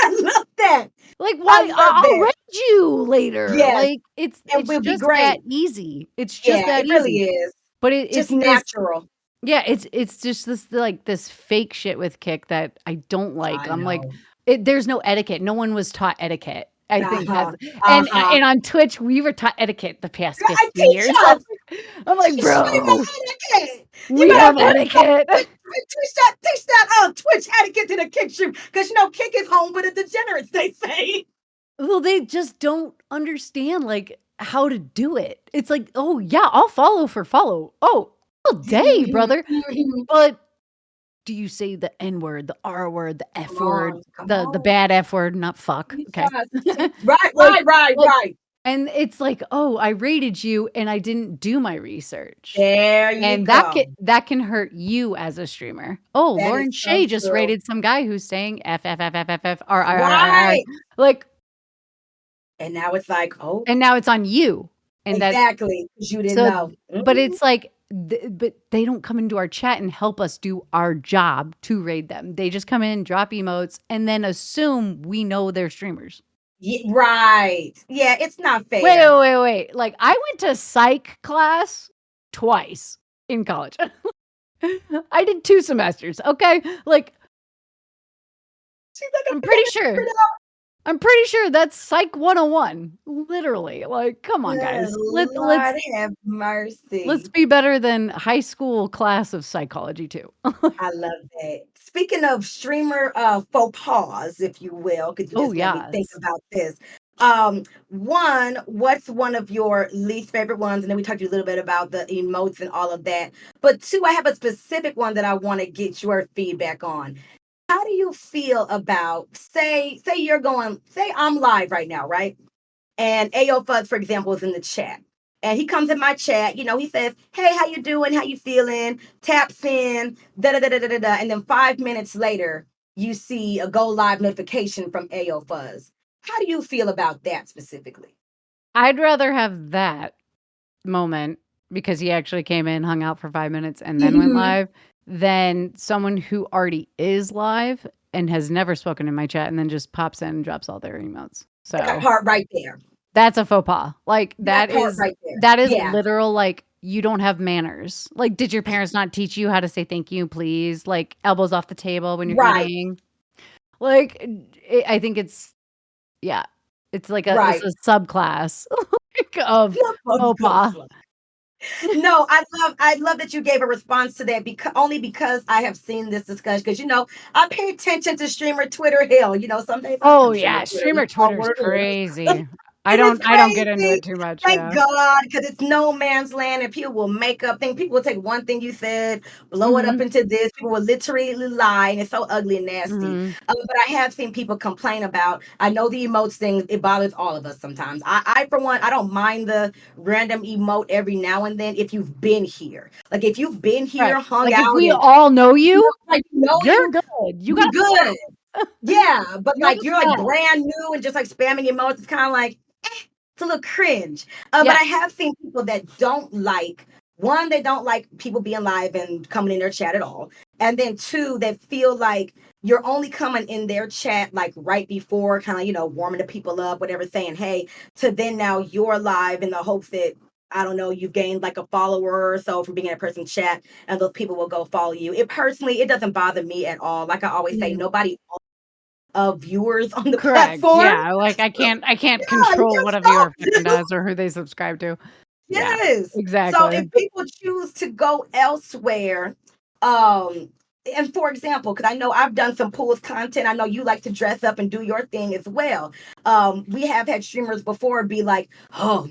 I love that. Like, I why love I'll that. raid you later. Yes, Like, it it's will be just that great. easy. It's just Yeah, that it really easy. is. But Just it's this natural. Yeah, it's just this, like, this fake shit with Kick that I don't like. I I'm like, know. there's no etiquette. No one was taught etiquette. I think Uh-huh. that's Uh-huh. and on Twitch, we were taught etiquette the past Girl, I 15 teach years. us. I'm like, Show me my "Bro, etiquette. You we better have bring that etiquette." teach that Twitch etiquette to the Kick stream. Because Kick is home for the degenerates, they say. Well, they just don't understand, like, how to do it. It's like, "Oh, yeah, I'll follow for follow." Oh, all day, Mhm, brother. mhm. But do you say the N word, the R word, the F Come word, on, come the on. bad F word, not fuck, Teach okay? us. Right, Like right, right, like right. and it's like, "Oh, I rated you and I didn't do my research." There you And go. that can hurt you as a streamer. "Oh, That is so Lauren-Shay just true. rated some guy who's saying F, F, F, F, F, F, R, R, R, R, R." Right. Like, And now it's like, oh, and now it's on you. And that exactly. Because you didn't so know. but Mhm. it's like, but they don't come into our chat and help us do our job to raid them. They just come in, drop emotes, and then assume we know they're streamers. Right. Yeah, it's not Wait, fair. wait, wait, wait. Like, I went to psych class twice in college. I did 2 semesters, okay? Like, She's like, I'm I got pretty it sure figured out. I'm pretty sure that's Psych 101, literally. Like, come on, Good guys. Lord have Let's mercy. be better than high school class of psychology too. I love that. Speaking of streamer faux pas, if you will, because you Oh, just made me think yes. about this. One, what's one of your least favorite ones? And then we talked a little bit about the emotes and all of that. But two, I have a specific one that I want to get your feedback on. How do you feel about say you're going, say I'm live right now, right? And AO Fuzz, for example, is in the chat. And he comes in my chat, he says, "Hey, how you doing? How you feeling?" Taps in, da da da da da da. And then 5 minutes later, you see a go live notification from AO Fuzz. How do you feel about that specifically? I'd rather have that moment because he actually came in, hung out for 5 minutes, and then went Mhm. live than someone who already is live and has never spoken in my chat and then just pops in and drops all their emotes. That So, part right there. that's a faux pas. Like, That part right there. that is Yeah. literal, like, you don't have manners. Like, did your parents not teach you how to say "thank you, please"? Like, elbows off the table when you're Right. eating? Like, I think it's yeah. It's Right. a subclass, like, of faux pas. No, I love that you gave a response to that because only because I have seen this discussion. Because I pay attention to streamer Twitter. Hell, some days I Oh, am streamer yeah, Twitter. Let's streamer call it Twitter's what it is. crazy. And it's I don't get into crazy. it too much, Thank yeah. God, because it's no man's land, and people will make up things. People will take one thing you said, blow it up Mhm, into this. People will literally lie, and it's so ugly and nasty. mhm. But I have seen people complain about. I know the emotes thing. It bothers all of us sometimes. I for one, I don't mind the random emote every now and then if you've been here. Like if you've been Right. here, hung Like, if out, we and all know you, like you're you, good. You you're got good. Yeah, but you're like the you're like best. brand new and just like spamming emotes. It's kind of like it's a little cringe. But Yeah. I have seen people that don't like one, they don't like people being live and coming in their chat at all. And then two, they feel like you're only coming in their chat like right before, kind of, warming the people up, whatever, saying, hey, to then now you're live in the hopes that I don't know, you've gained like a follower or so from being in a person's chat, and those people will go follow you. It doesn't bother me at all. Like I always say, Mm. nobody viewers on the Correct, platform. yeah, like, I can't Yeah, you control can what a stop viewer fucking does or who they subscribe to. Yeah, Yes. So exactly. if people choose to go elsewhere, um, and for example, because I know I've done some pools content, I know you like to dress up and do your thing as well. We have had streamers before be like, oh,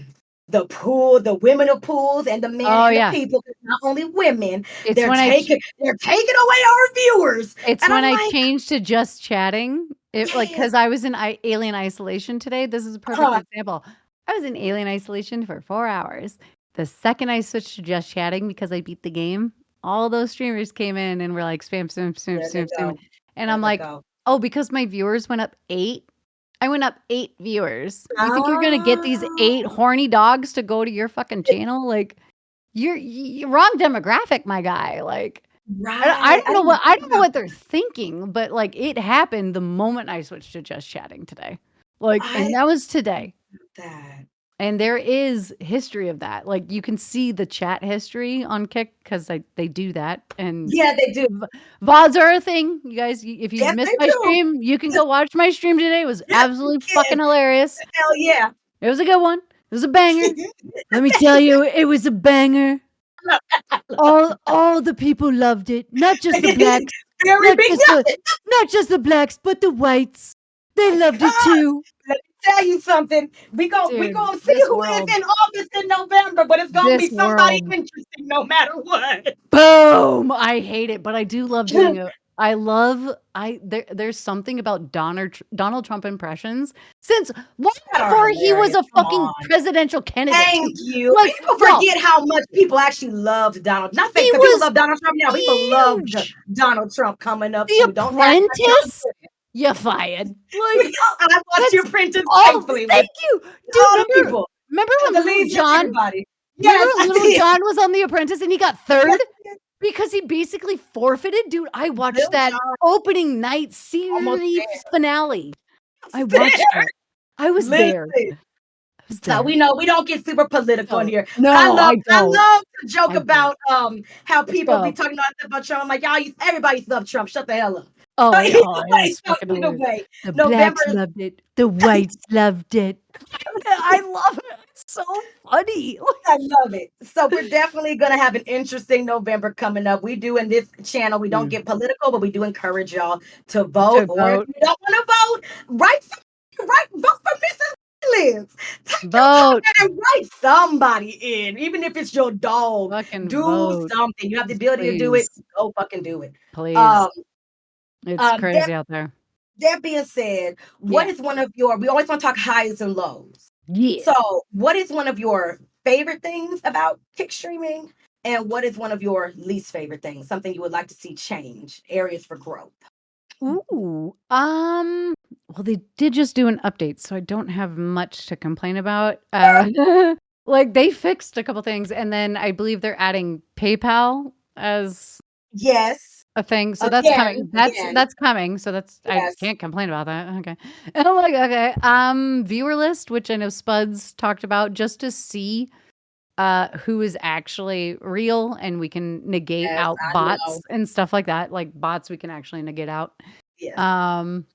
the pool, the women of pools and the men Oh, and the yeah. people, 'cause not only women, It's they're when I ch taking away our viewers. It's And when I'm I like, changed to just chatting. It like yes, because I was in alien isolation today. This is a perfect uh, example. I was in alien isolation for 4 hours. The second I switched to just chatting because I beat the game, all those streamers came in and were like, "Spam, spam, spam, there they spam, spam." go. And There I'm they like, go. "Oh, because my viewers went up 8? I went up 8 viewers. You think you're gonna get these 8 Ah, horny dogs to go to your fucking channel? Like, you're wrong demographic, my guy." Like, I right. I didn't even I think don't know about what they're thinking, but, like, it happened the moment I switched to just chatting today. Like, I and that was today. that. And there is history of that. Like, you can see the chat history on Kick because they do that, and Yeah, they do. VODs are a thing. You guys, if you Yes, missed they my do. stream, you can go watch my stream today. It was Yes, you absolutely can. fucking hilarious. Hell yeah. It was a good one. It was a banger. Let me tell you, it was a banger. I love All the people loved it. Not just the it. blacks, Very not big just the nothing. not just the blacks, but the whites. They loved it God, too. let me tell you something. We Dude, gonna see who is in office in November, but it's gonna this be somebody world. interesting no matter what. Boom! I hate it, but I do love doing it. There's something about Donald Trump impressions since long That are before he was hilarious. a Come fucking on. presidential candidate too. Thank you. Like, People y'all, forget how much people actually loved Donald. Not fake, he because people was love Donald Trump now. People loved huge. Donald Trump coming up The too. Don't act like y'all Apprentice? You fired. Like, didn't. I watched that's your printers all faithfully thank with you. Dude, all the remember people. remember I when Little believed in John everybody. remember Yes, when I Little did. John was on The Apprentice and he got 3rd? Yes, I did. Because he basically forfeited? Dude, I watched Lil that Jon opening night almost series there. finale. I watched There. it. I was there. Listen. I was So there. we know we don't get super political in No. here. I No, love I I don't. love to joke I don't. about how Let's people be go. talking about Trump. I'm like, y'all, everybody loves Trump. Shut the hell up. Oh, But it either oh, it way, was so fucking either hilarious. way, The November blacks is loved it. The whites loved it. I love it. It's so funny. I love it. So we're definitely gonna have an interesting November coming up. We do in this channel, we don't Mm. get political, but we do encourage y'all to vote. To Or if vote. you don't want to vote, vote for Mrs. Violence. Take your Vote. time and write somebody in, even if it's your dog. Fucking Do vote. something. You have the ability to do it. Please. Go fucking do it. Please. Um, It's that crazy out there. that being said, what Yeah. is one of your? We always want to talk highs and lows. Yeah. So, what is one of your favorite things about kick streaming? And what is one of your least favorite things? Something you would like to see change, areas for growth. Ooh. Well, they did just do an update, so I don't have much to complain about. Like they fixed a couple things, and then I believe they're adding PayPal as Yes. a thing. So that's Again, coming. again. That's coming. So that's I Yes. can't complain about that. Okay. And I'm like, okay. Viewer list, which I know Spuds talked about, just to see who is actually real and we can negate Yes, out I know. bots and stuff like that. Like bots we can actually negate out. Yes. Um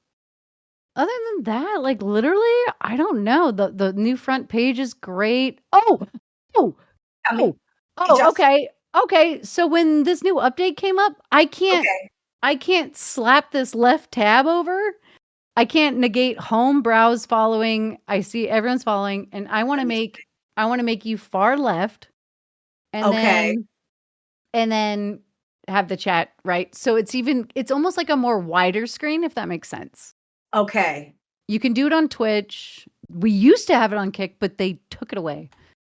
Other than that, like literally, I don't know. The new front page is great. Oh, I mean, oh, just okay. Okay. So when this new update came up, okay. I can't slap this left tab over. I can't negate home, browse, following. I see everyone's following, and Let me I want to make you far left, and okay. then have the chat right. So it's almost like a more wider screen, if that makes sense. Okay. You can do it on Twitch. We used to have it on Kick, but they took it away.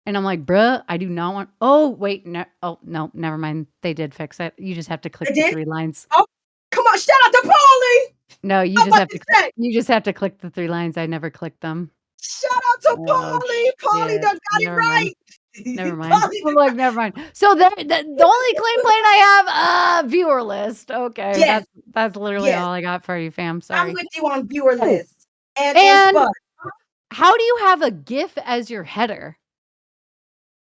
And I'm like, bruh, I do not want. Oh, wait. No. Oh, no. Never mind. They did fix it. You just have to I click the did? 3 lines. Oh, come on. Shout out to Paulie. No, I'm about to say. you just have to click the 3 lines. I never clicked them. Shout out to Oh, Paulie. Paulie shit. done got it Never mind. right. Never mind. Paulie I'm done like, never mind. So the only complaint I have, viewer list. Okay, yes, that's literally yes. all I got for you, fam. I'm Sorry. with you on viewer Oh, list and and Spud. how do you have a GIF as your header?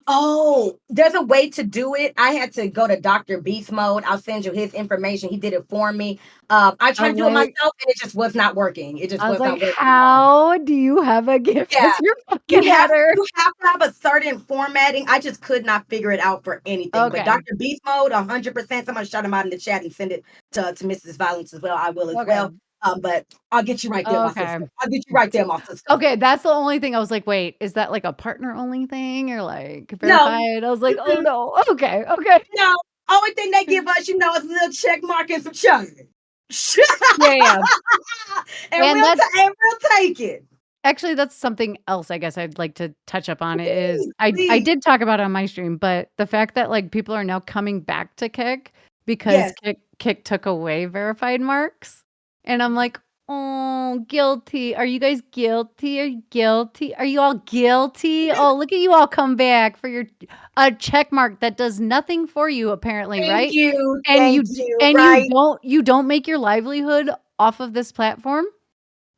Oh, there's a way to do it. I had to go to Dr. Beast mode. I'll send you his information. He did it for me. I I tried to was do it myself like and it just was not working. It just I was was not like, working at all. "How do you have a GIF Yeah, as your fucking header?" you have to have a certain formatting. I just could not figure it out for anything. But Okay. Dr. Beast mode, 100%. Somebody shout him out in the chat and send it to Mrs. Violence as well. I will as Okay. well. But I'll get you right there, my Okay. sister. I'll get you right there, my sister. Okay, that's the only thing I was like, "Wait, is that like a partner only thing or like No, verified?" I was like, "Oh mm-mm, no." Okay, okay. no. Only thing they give us, is a little check mark and some change. Yeah, yeah. and And that's we'll take it. actually that's something else I guess I'd like to touch up on it is Please, I please. did talk about it on my stream, but the fact that like people are now coming back to Kick because Yes. Kick took away verified marks. And I'm like, "Oh, guilty. Are you guys guilty? Are you guilty? Are you all guilty? Oh, look at you all come back for your a check mark that does nothing for you apparently, Thank right? you. And Thank you. Right. you don't make your livelihood off of this platform?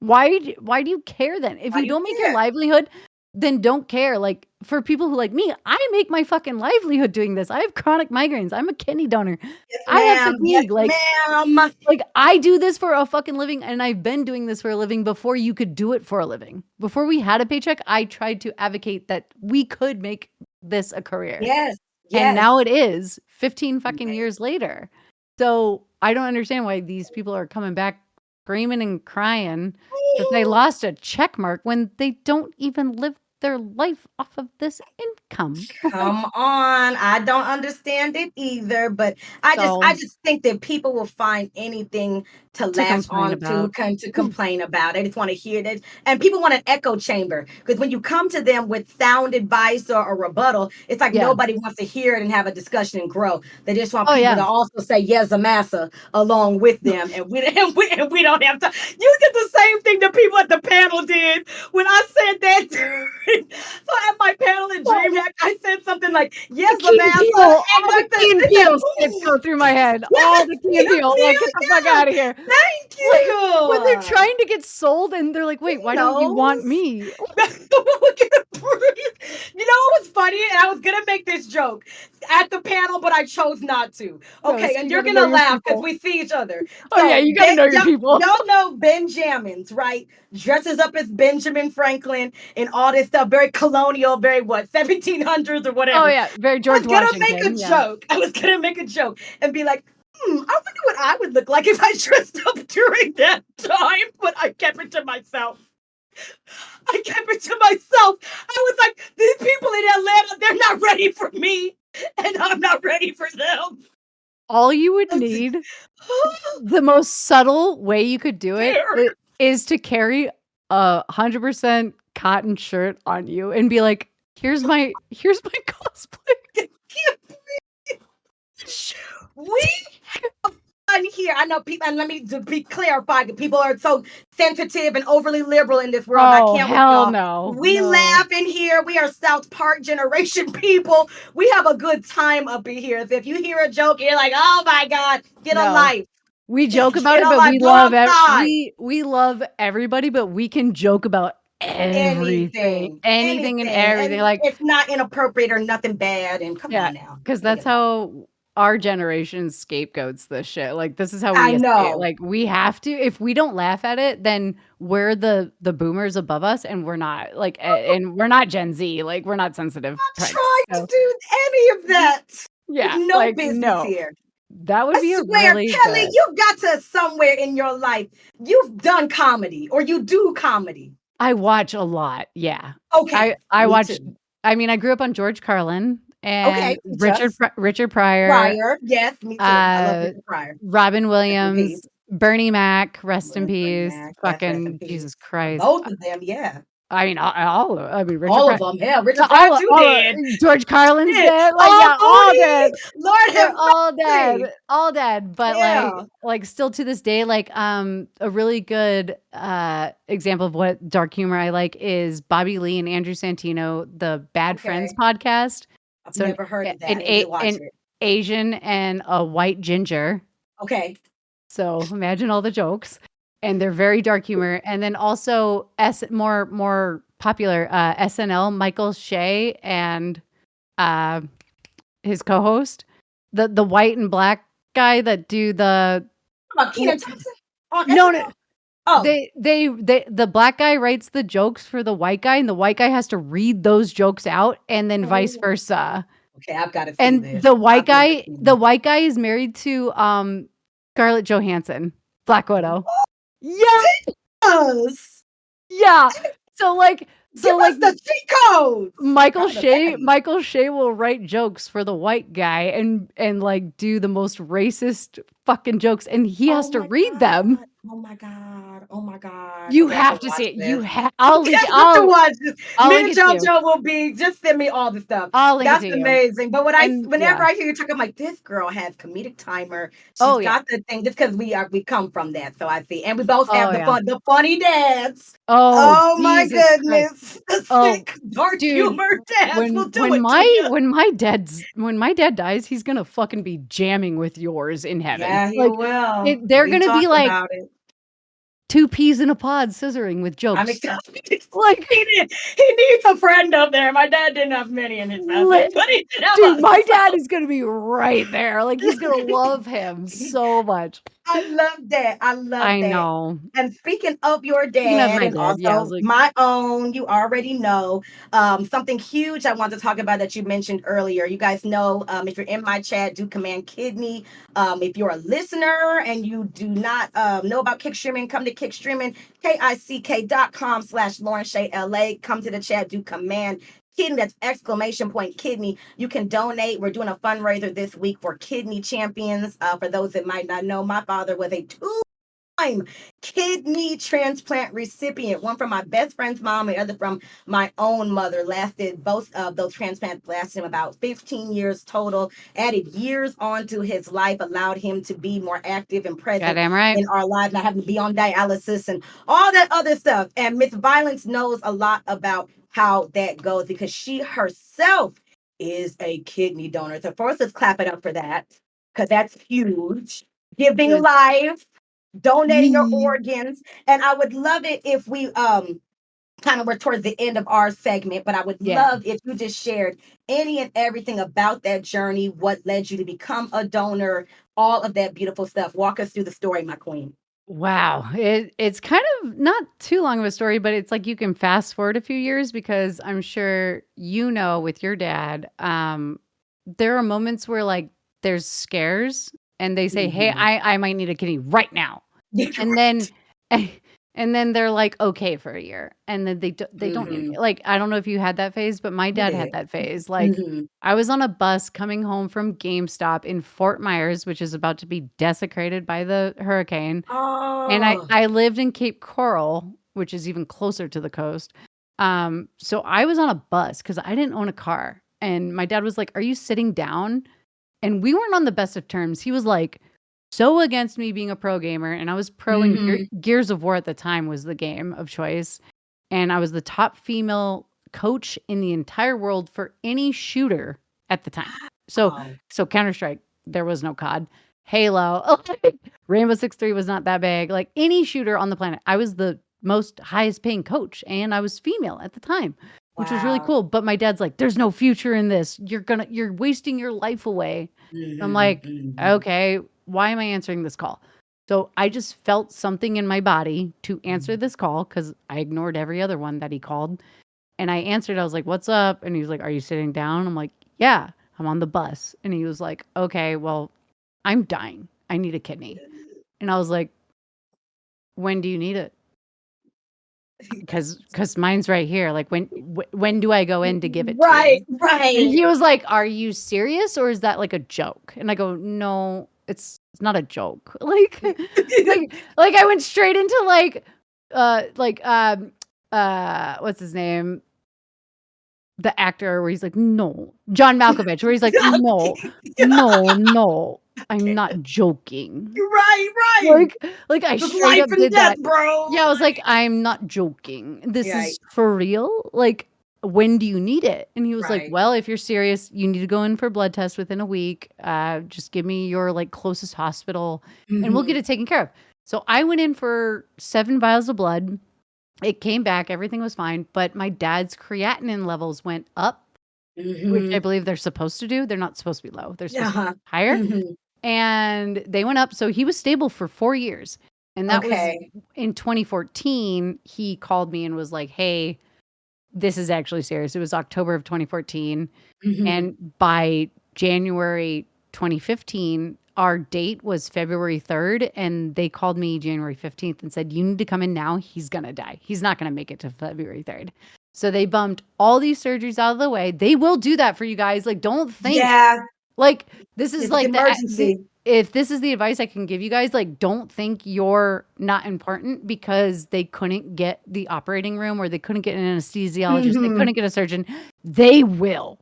Why do you care then? If Why you do you don't make your care? livelihood then don't care. Like, for people who like me, I make my fucking livelihood doing this. I have chronic migraines. I'm a kidney donor. Yes, I have ma'am. Yes, fatigue. ma'am. Like, I do this for a fucking living, and I've been doing this for a living before you could do it for a living. Before we had a paycheck, I tried to advocate that we could make this a career. Yes. And Yes. now it is 15 fucking Right. years later. So I don't understand why these people are coming back screaming and crying that they lost a check mark when they don't even live their life off of this income. Come on. I don't understand it either, but I So just think that people will find anything to to latch complain on to, about. to complain about. I just want to hear that. And people want an echo chamber because when you come to them with sound advice or a rebuttal, it's like Yeah. nobody wants to hear it and have a discussion and grow. They just want Oh, people yeah. to also say yes, a massa along with them. And we and we don't have to. You did the same thing the people at the panel did when I said that. So at my panel in Well, DreamHack, I said something like, the "Yes, Key and Amasa," Peele, and all the Dr. Key and She said, Peele skits "Ooh, go through my head. All yes, the Key and Tia Peele. Like, Peel, get the fuck yes, out of here. thank Like, you." when they're trying to get sold and they're like, "Wait, He why don't you want knows. me?" Look at Bruce. You know what was funny? And I was gonna make this joke at the panel, but I chose not to. No, Okay, so and you you're gotta know gonna your laugh because people. we see each other. Oh, yeah, So you gotta know your people. y'all know Benjamins, right? Dresses up as Benjamin Franklin and all this stuff, very colonial, very what, 1700s or Oh, whatever. yeah, very I George was gonna make a Washington, yeah. joke. I was gonna make a joke and be like, I wonder what I would look like if I dressed up during that time, but I kept it to myself. I kept it to myself. I was like, these people in Atlanta, they're not ready for me, and I'm not ready for them. All you would need, the most subtle way you could do it Here. is to carry a 100% cotton shirt on you and be like, here's my cosplay." We on here, I know people, and let me be clarified. People are so sensitive and overly liberal in this world, and I Oh, can't with hell y'all. no. We No. laugh in here. We are South Park generation people. We have a good time up in here. So if you hear a joke, you're like, "Oh my god, get a No. life, We joke about get it, a but life, we go love outside." we love everybody, but we can joke about everything, Anything, anything and anything, everything, and like, it's not inappropriate or nothing bad. And come yeah, on now, because bring that's it back. how our generation scapegoats this shit. Like, this is how I we escape. know. Like, we have to. If we don't laugh at it, then we're the boomers above us, and we're not, like, and we're not Gen Z, like, we're not sensitive types. Trying to So, do any of that. yeah, No like, business no. here. That would I be a swear, really Kelly, good. you've got to somewhere in your life. You've done comedy or you do comedy. I watch a lot, yeah. Okay, I me watch. too. I mean, I grew up on George Carlin Okay, and just Richard Pryor, Pryor. Yes, me too. I love uh, Richard Pryor. Robin Rest in Williams, peace. Bernie Mac, rest in Bernie peace, Mac. Yes, rest in fucking peace. Jesus Christ. Both of them, yeah. I mean, I mean, Richard All of Pryor, them. Hell, Richard Pryor all too all dead. George Carlin's Shit. dead, like, Oh, yeah, all dead. Mooney. Lord They're have mercy. all dead, but, Yeah. like, still to this day, like, a really good, example of what dark humor I like is Bobby Lee and Andrew Santino, the Bad Friends Okay. podcast. I've So, never heard of that. I need to watch an it. Asian and a white ginger, Okay. so imagine all the jokes, and they're very dark humor, and then also more popular, SNL, Michael Shay and, uh his co-host, the white and black guy that do the About w Keenan Thompson on no, no, SNL? Oh, the black guy writes the jokes for the white guy, and the white guy has to read those jokes out, and then vice oh. versa. Okay, I've got to see And this. I've never seen the this. white guy is married to, Scarlett Johansson, Black Widow. Yeah, Yes. yeah. So, like Give so, like, us the cheat codes. Proud of Daddy. Michael Shay will write jokes for the white guy and, like, do the most racist fucking jokes, and he has Oh to my read them. god. Oh my god. Oh my god. You Okay, I have to have to watch see it. this. Okay, I have to watch this. I'll Me link and it to you. JoJo will be just send me all the stuff. I'll link it That's to you. amazing. But And whenever yeah. I hear you talk, I'm like, this girl has comedic timer. She's Oh, yeah. got the thing just because we come from that. So I see. And we both have Oh, yeah. the funny dads. Oh, Oh my Jesus Christ. goodness. The Oh, sick dark dude, humor dads will do it to you. when my dad dies, he's gonna fucking be jamming with yours in heaven. Yeah, he Like, will. they're We gonna be talked like, about it. two peas in a pod scissoring with I'm jokes. excited. Like, He needs a friend up there. My dad didn't have many in his family, but he did have dude, us. my So. dad is gonna be right there. Like, he's gonna love him so much. I love that. I love I that. know. And speaking of your Speaking of dad my and dad, yeah, I was also like, my own, you already know something huge I want to talk about that you mentioned earlier. You guys know if you're in my chat, do command kidney. If you're a listener and you do not know about Kick Streaming, come to Kick Streaming, kick.com/LaurenshayLa. Come to the chat, do command kidney. That's exclamation point kidney. You can donate. We're doing a fundraiser this week for kidney champions. For those that might not know, my father was a two-time kidney transplant recipient. One from my best friend's mom, the other from my own mother. Lasted both of those transplants lasted him about 15 years total. Added years onto his life, allowed him to be more active and present goddamn right. in our lives, not having to be on dialysis and all that other stuff. And Miss Violence knows a lot about how that goes because she herself is a kidney donor. So first, let's clap it up for that because that's huge. Giving Good. life, donating your Yee. organs, and I would love it if we kind of were towards the end of our segment, but I would Yeah. love if you just shared any and everything about that journey, what led you to become a donor, all of that beautiful stuff. Walk us through the story, my queen. Wow. It's kind of not too long of a story, but it's like you can fast forward a few years because I'm sure you know with your dad, there are moments where like there's scares and they say, "Hey, Mhm. I might need a kidney right now." You're And then right. and then they're like okay for a year. And then they don't need Mhm. like I don't know if you had that phase, but my We dad had did. that phase. Like Mhm. I was on a bus coming home from GameStop in Fort Myers, which is about to be desecrated by the hurricane. And Oh. I lived in Cape Coral, which is even closer to the coast. So I was on a bus because I didn't own a car. And my dad was like, "Are you sitting down?" And we weren't on the best of terms. He was like so against me being a pro gamer, and I was pro in Mhm. Gears of War at the time was the game of choice. And I was the top female coach in the entire world for any shooter at the time. So Oh. Counter-Strike, there was no COD. Halo, Rainbow Six 3 was not that big. Like any shooter on the planet, I was the most highest paying coach and I was female at the time, which was really Wow. cool. But my dad's like, "There's no future in this. You're wasting your life away." I'm Mhm. like, Mhm. "Okay, why am I answering this call?" So I just felt something in my body to answer this call because I ignored every other one that he called. And I answered, I was like, "What's up?" And he was like, "Are you sitting down?" I'm like, "Yeah, I'm on the bus." And he was like, "Okay, well, I'm dying. I need a kidney." And I was like, "When do you need it?" Because mine's right here. Like, when do I go in to give it to Right, you? And right. he was like, "Are you serious or is that like a joke?" And I go, "No, it's not a joke." Like I went straight into like what's his name? The actor where he's like, "No." John Malkovich, where he's like, "No, no, no, I'm not joking." Right, right. Like I Just straight life up and did death, that. bro. Yeah, I was like, "I'm not joking. This Right, is for real. Like, when do you need it?" And he was like, right. "Well, if you're serious, you need to go in for blood tests within a week. Just give me your like closest hospital and we'll get Mhm, it taken care of." So I went in for 7 vials of blood. It came back, everything was fine, but my dad's creatinine levels went up, which I mhm. believe they're supposed to do. They're not supposed to be low. They're supposed to be Uh-huh. higher. Mhm. And they went up. So he was stable for 4 years. And that was Okay. in 2014. He called me and was like, "Hey, this is actually serious." It was October of 2014. Mhm. And by January 2015, our date was February 3rd. And they called me January 15th and said, "You need to come in now. He's going to die. He's not going to make it to February 3rd." So they bumped all these surgeries out of the way. They will do that for you guys. Like, don't think Yeah, like, this is it's like the emergency. if this is the advice I can give you guys, like, don't think you're not important because they couldn't get the operating room or they couldn't get an anesthesiologist, they Mhm. couldn't get a surgeon. They will.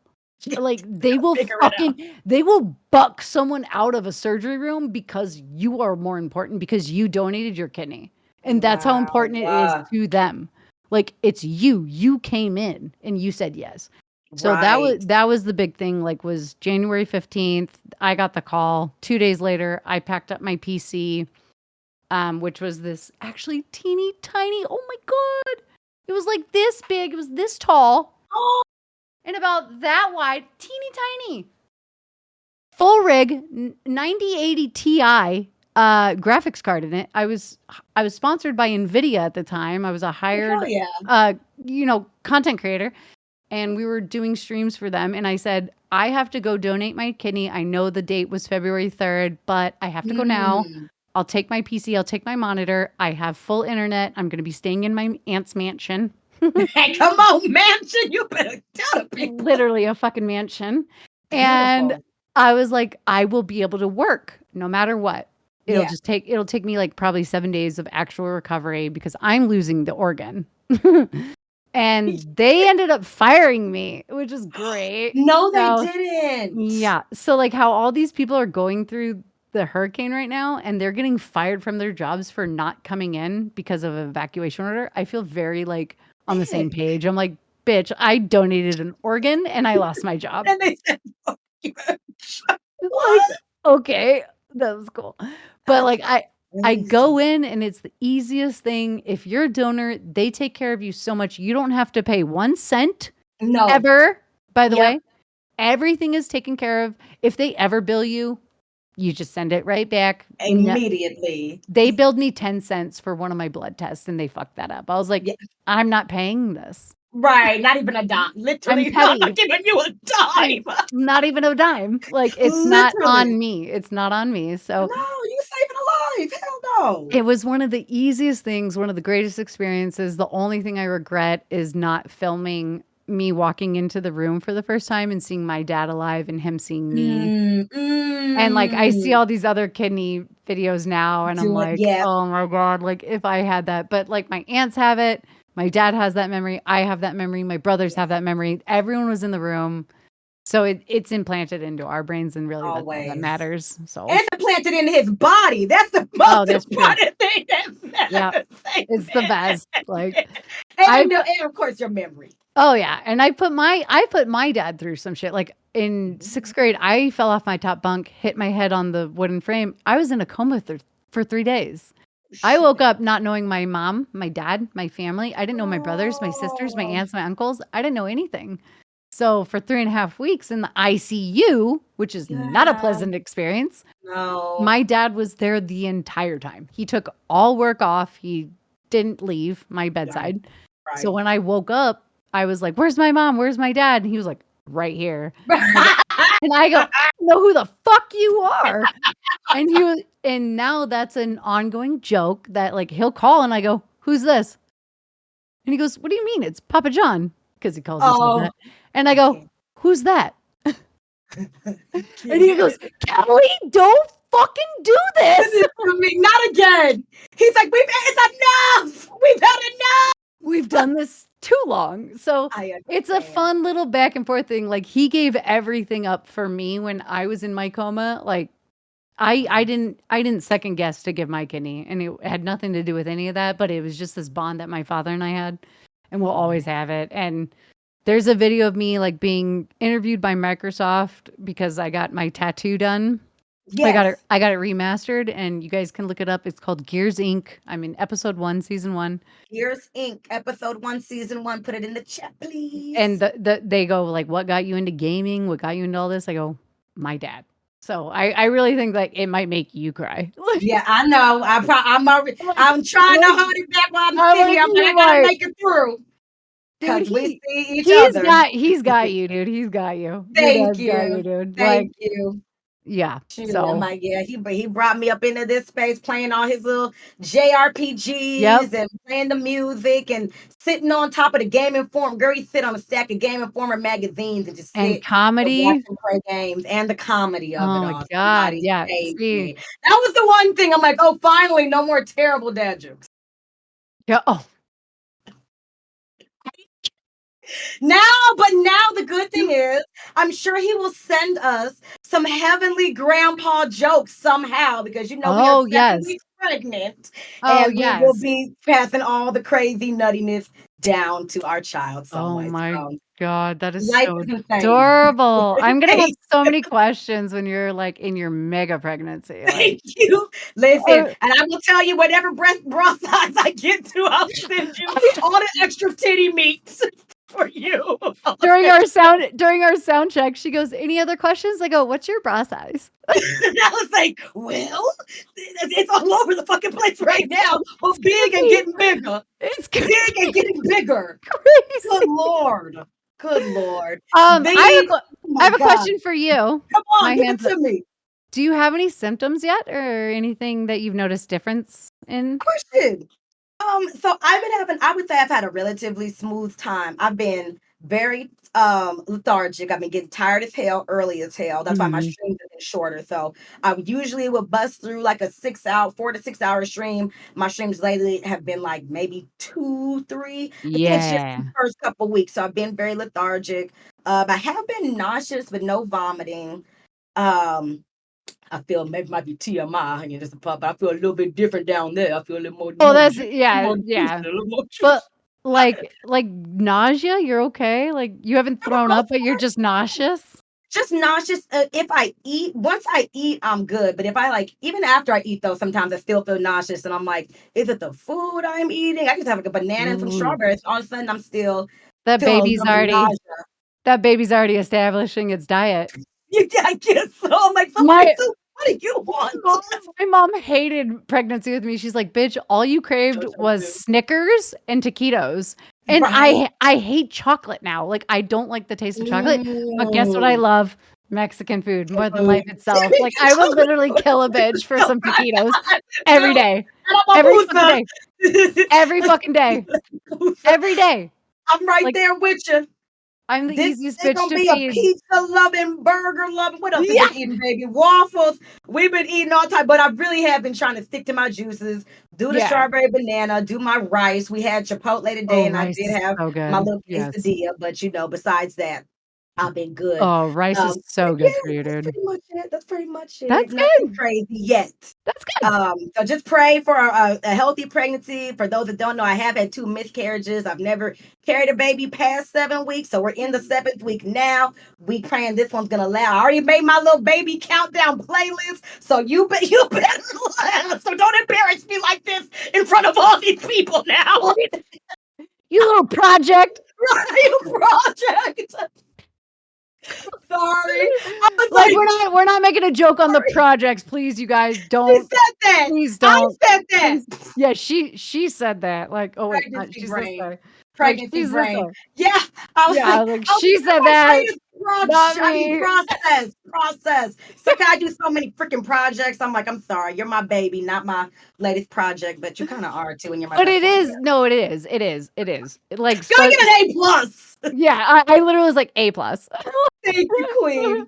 Like, They'll figure it out. they will buck someone out of a surgery room because you are more important because you donated your kidney, and that's how Wow, important it is wow. to them. Like, it's you. You came in and you said yes. So Right. that was the big thing, like, was January 15th, I got the call. 2 days later, I packed up my PC. which was this actually teeny tiny. Oh my God. It was like this big. It was this tall Oh, and about that wide, teeny tiny. Full rig, 9080 Ti graphics card in it. I was sponsored by Nvidia at the time. I was a hell hired yeah. content creator, and we were doing streams for them, and I said, I have to go donate my kidney. I know the date was February 3rd, but I have to go now. Mm. I'll take my PC, I'll take my monitor. I have full internet. I'm going to be staying in my aunt's mansion. Hey, come on, mansion. You better tell the people. Literally a fucking mansion. And Beautiful. I was like, I will be able to work no matter what. Yeah. It'll take me like probably 7 days of actual recovery because I'm losing the organ. And they ended up firing me, which is great. No, they So, didn't. yeah. So like how all these people are going through the hurricane right now and they're getting fired from their jobs for not coming in because of evacuation order. I feel very like on the same page. I'm like, bitch, I donated an organ and I lost my job. And they said, fuck you. Like, What? okay, that was cool. But like That's I go crazy. in and it's the easiest thing. If you're a donor, they take care of you so much. You don't have to pay 1 cent No. ever, by the Yep. way. Everything is taken care of. If they ever bill you, you just send it right back. Immediately. They billed me 10 cents for one of my blood tests and they fucked that up. I was like, Yeah. I'm not paying this. Right. Not even a dime. I'm Literally not petty. giving you a I'm dime. not even a dime. Like it's not Literally. on me. It's not on me. So No, you saving a life. Hell no. it was one of the easiest things, one of the greatest experiences. The only thing I regret is not filming me walking into the room for the first time and seeing my dad alive and him seeing me. Mm, And like I see mm. all these other kidney videos now and I'm Do it. like, Yeah. "Oh my God, like if I had that." But like my aunts have it, my dad has that memory, I have that memory, my brothers have that memory. Everyone was in the room. So it's implanted into our brains and really that's all that Always. matters. So, And implanted in his body. That's the oh, most that's true. important thing that Yeah. matters. It's the best. Like I And of course your memory. Oh yeah, and I put my dad through some shit. Like in 6th grade, I fell off my top bunk, hit my head on the wooden frame. I was in a coma for 3 days. I woke Shit. up not knowing my mom, my dad, my family. I didn't know my brothers, my sisters, my Oh, aunts, my uncles. I didn't know anything. So for 3.5 weeks in the ICU, which is not a yeah. pleasant experience, No. my dad was there the entire time. He took all work off. He didn't leave my Right. bedside. So Right. when I woke up, I was like, "Where's my mom? Where's my dad?" And he was like, "Right here." And I go, "I don't know who the fuck you are." And now that's an ongoing joke that like he'll call and I go, "Who's this?" And he goes, "What do you mean? It's Papa John," because he calls himself Oh, that. And I I go, can't. "Who's that?" I And he goes, can't. "Kelly, don't fucking do This this." is for me. Not again. He's like, it's enough. We've had enough. We've done this too long. So I it's a understand. fun little back and forth thing. Like he gave everything up for me when I was in my coma. Like I didn't second guess to give my kidney and it had nothing to do with any of that, but it was just this bond that my father and I had and we'll always have it. And there's a video of me like being interviewed by Microsoft because I got my tattoo done. Yes. I got it remastered and you guys can look it up. It's called Gears Inc. I'm in episode 1, season 1. Gears Inc. Episode 1, Season 1. Put it in the chat, And please. they go like, "What got you into gaming? What got you into all this?" I go, "My dad." So I really think like it might make you cry. Yeah, I know. I'm trying to Like hold it back while I'm I'm sitting like, here. I'm like, I you're gotta like, make it through. dude, Because we see each he's other. got you, dude. He's got you. Your Thank dad's got you, you. dude. Like, Thank you. yeah. Shoot, I'm So, like, yeah, he brought me up into this space playing all his little yep. JRPGs and playing the music and sitting on top of the Game Informer. Girl, he sit on a stack of Game Informer magazines and just And sit and watch comedy. him play games and the comedy of it Oh my all. God. Somebody Yeah. saved See. me. That was the one thing I'm like, oh, finally, no more terrible dad jokes. Yeah. Oh. But now the good thing is, I'm sure he will send us some heavenly grandpa jokes somehow because we are Oh 7 weeks yes. pregnant Oh and we will yes. be passing all the crazy nuttiness down to our child Oh somewhere. my So God, that is Life so is insane. adorable. I'm gonna have Thank so many questions when you're, like, in your mega pregnancy, like, thank you. Listen, uh, and I will tell you whatever bra size I get to, I'll send you all the extra titty meats for you. during our sound check, she goes, "Any other questions?" I go, "What's your bra size?" And I was like, well, it's all over the fucking place right now, but It's gonna big and be getting bigger. it's gonna Big and be getting bigger. Good crazy. Lord. Good Lord. I The have oh my a God. question for you. Come on, My give it hands up. to me. Do you have any symptoms yet or anything that you've noticed difference in? Question. So I've been having, I would say I've had a relatively smooth time. I've been very lethargic. I've been getting tired as hell, early as hell. That's why my Mhm. streams have been shorter. So I usually would bust through like a 6 hour, 4 to 6 hour stream. My streams lately have been like maybe two, three. I think it's just the Yeah. first couple weeks. So I've been very lethargic. I have been nauseous but no vomiting. Um, I feel maybe might be TMI, and just a pup, but I feel a little bit different down there. I feel a little Oh, that's juicy, more juicy, yeah. a little more But, juicy. like, nausea, you're okay? Like, you haven't For the thrown up, most but you're part, just nauseous? just nauseous. If I eat, once I eat, I'm good. But if I like, even after I eat, though, sometimes I still feel nauseous, and I'm like, is it the food I'm eating? I just have like a banana and some Ooh. strawberries. All of a sudden, I'm still That feeling a baby's little bit of already nausea. that baby's already establishing its diet. Yeah, I guess so. I'm like, somebody, My so what do you want? mom my mom hated pregnancy with me. She's like, "Bitch, all you craved Sure, sure was do. Snickers and taquitos." And Right? I hate chocolate now. Like, I don't like the taste of chocolate, but guess what I Mm. love? Mexican food more than Food. life itself. Like, I would literally kill a bitch for some taquitos every Girl, day. and I'm a Every fucking booster. day. Every fucking day. Every day. I'm right Like, there with you. I'm the This easiest is bitch gonna to be a feed. pizza loving, burger loving. What else we Yeah. been eating, baby? Waffles. We've been eating all time, but I really have been trying to stick to my juices. Do the Yeah. strawberry banana. Do my rice. We had Chipotle Oh, today, and I rice did is have so my good. little Yes. quesadilla. But besides that, I've been good. Oh, rice is But so yeah, good for you, that's dude. pretty much it. That's pretty much it. That's Nothing good. crazy yet. That's good. So just pray for a healthy pregnancy. For those that don't know, I have had two miscarriages. I've never carried a baby past 7 weeks. So we're in the seventh week now. We praying this one's gonna allow. I already made my little baby countdown playlist. So you better so don't embarrass me like this in front of all these people now. You little project. You project. Sorry. I was Like, like, we're not making a joke on the sorry. projects, please, you guys, She don't. said that. Please I don't. said that. Please. Yeah, she said that. Like, oh, wait, Pregnancy she's this brain. way. Like, Pregnancy she's this brain. way. Yeah, I was Yeah, like, like, I was she like, said my that, brain is not me. process. So can I do so many freaking projects? I'm like, I'm sorry, you're my baby, not my latest project, but you kind of are too, and you're my But best it friend. is no, it is. It, like, Go spo get an A plus. yeah, I literally was like, A+. plus. Thank you, Queen.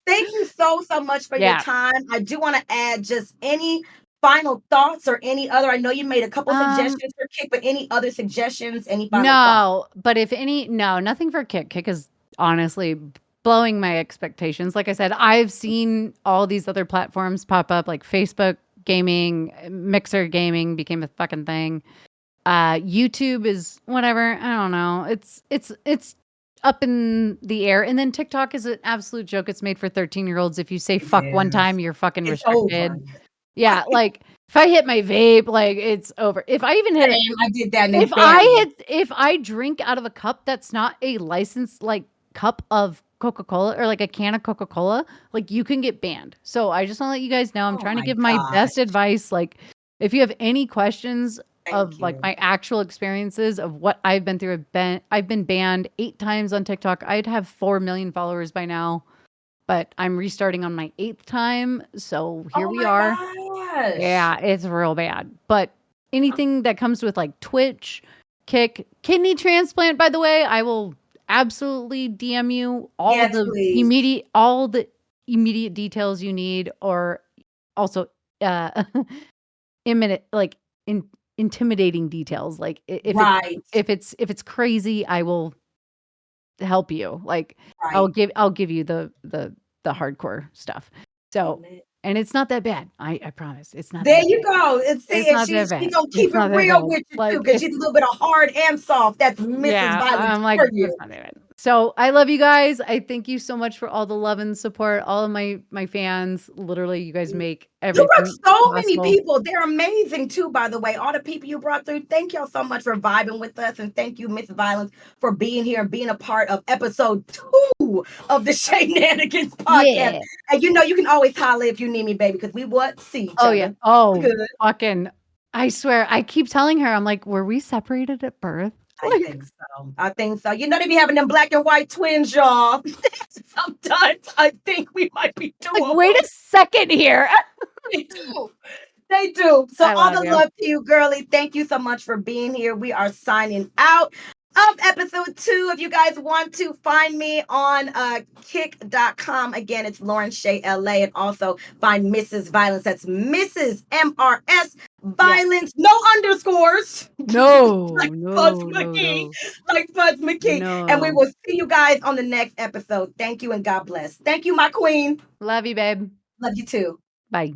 Thank you so much for your Yeah. time. I do want to add just any final thoughts or any other. I know you made a couple Um, suggestions for Kick, but any other suggestions? Any final thoughts? no, but if any no, nothing for Kick. Kick is honestly blowing my expectations. Like I said, I've seen all these other platforms pop up, like Facebook gaming, Mixer gaming became a fucking thing. YouTube is whatever. I don't know. It's up in the air. And then TikTok is an absolute joke. It's made for 13-year-olds. If you say It fuck one is. time, you're fucking It's over. restricted. Yeah, like if I hit my vape, like it's over. If I even hit it, Bam, I did that and then bam. if I drink out of a cup that's not a licensed like cup of Coca-Cola or like a can of Coca-Cola, like you can get banned. So I just want to let you guys know I'm Oh trying to my give my best gosh. advice. Like if you have any questions Thank of like you. my actual experiences of what I've been through, I've been banned 8 times on TikTok. I'd have 4 million followers by now, but I'm restarting on my 8th time. So here Oh we my are. gosh. Yeah, it's real bad. But anything that comes with like Twitch, Kick, kidney transplant, by the way, I will absolutely DM you Yes, please. all the immediate details you need, or also uh imminent like in intimidating details. Like Right. if it's crazy, I will help you. Like Right. I'll give you the hardcore stuff. So Amen. and it's not that bad. I promise. It's not There that you bad. go. And see, It's and not that she bad. gonna It's keep it not that real bad. with you too, Like, because it's she's a little bit of hard and soft. That's Mrs. yeah, Violence I'm like, for "It's you. not that bad." So I love you guys. I thank you so much for all the love and support. All of my fans. Literally, you guys make You brought everything so many possible. people. They're amazing too, by the way. All the people you brought through. Thank y'all so much for vibing with us. And thank you, Miss Violence, for being here and being a part of episode 2 of the Shenanigans podcast. Yeah. And you know you can always holler if you need me, baby, because we what? See each Oh yeah. other. We Oh, good. fucking. I swear. I keep telling her. I'm like, were we separated at birth? I Like, think so. I think so. You know they be having them black and white twins, y'all. Sometimes I think we might be two like of wait them. a second here. They do. They do. So I all love the you. love to you, girly. Thank you so much for being here. We are signing out of episode 2. If you guys want to find me on kick.com, again, it's LaurenshayLa, and also find Mrs. Violence. That's Mrs. MRS Yeah. Violence, no underscores. No, Like Spuds no, no, McKee. no. Like Spuds McKee. And we No. will see you guys on the next episode. Thank you and God bless. Thank you, my queen. Love you, babe. Love you too. Bye.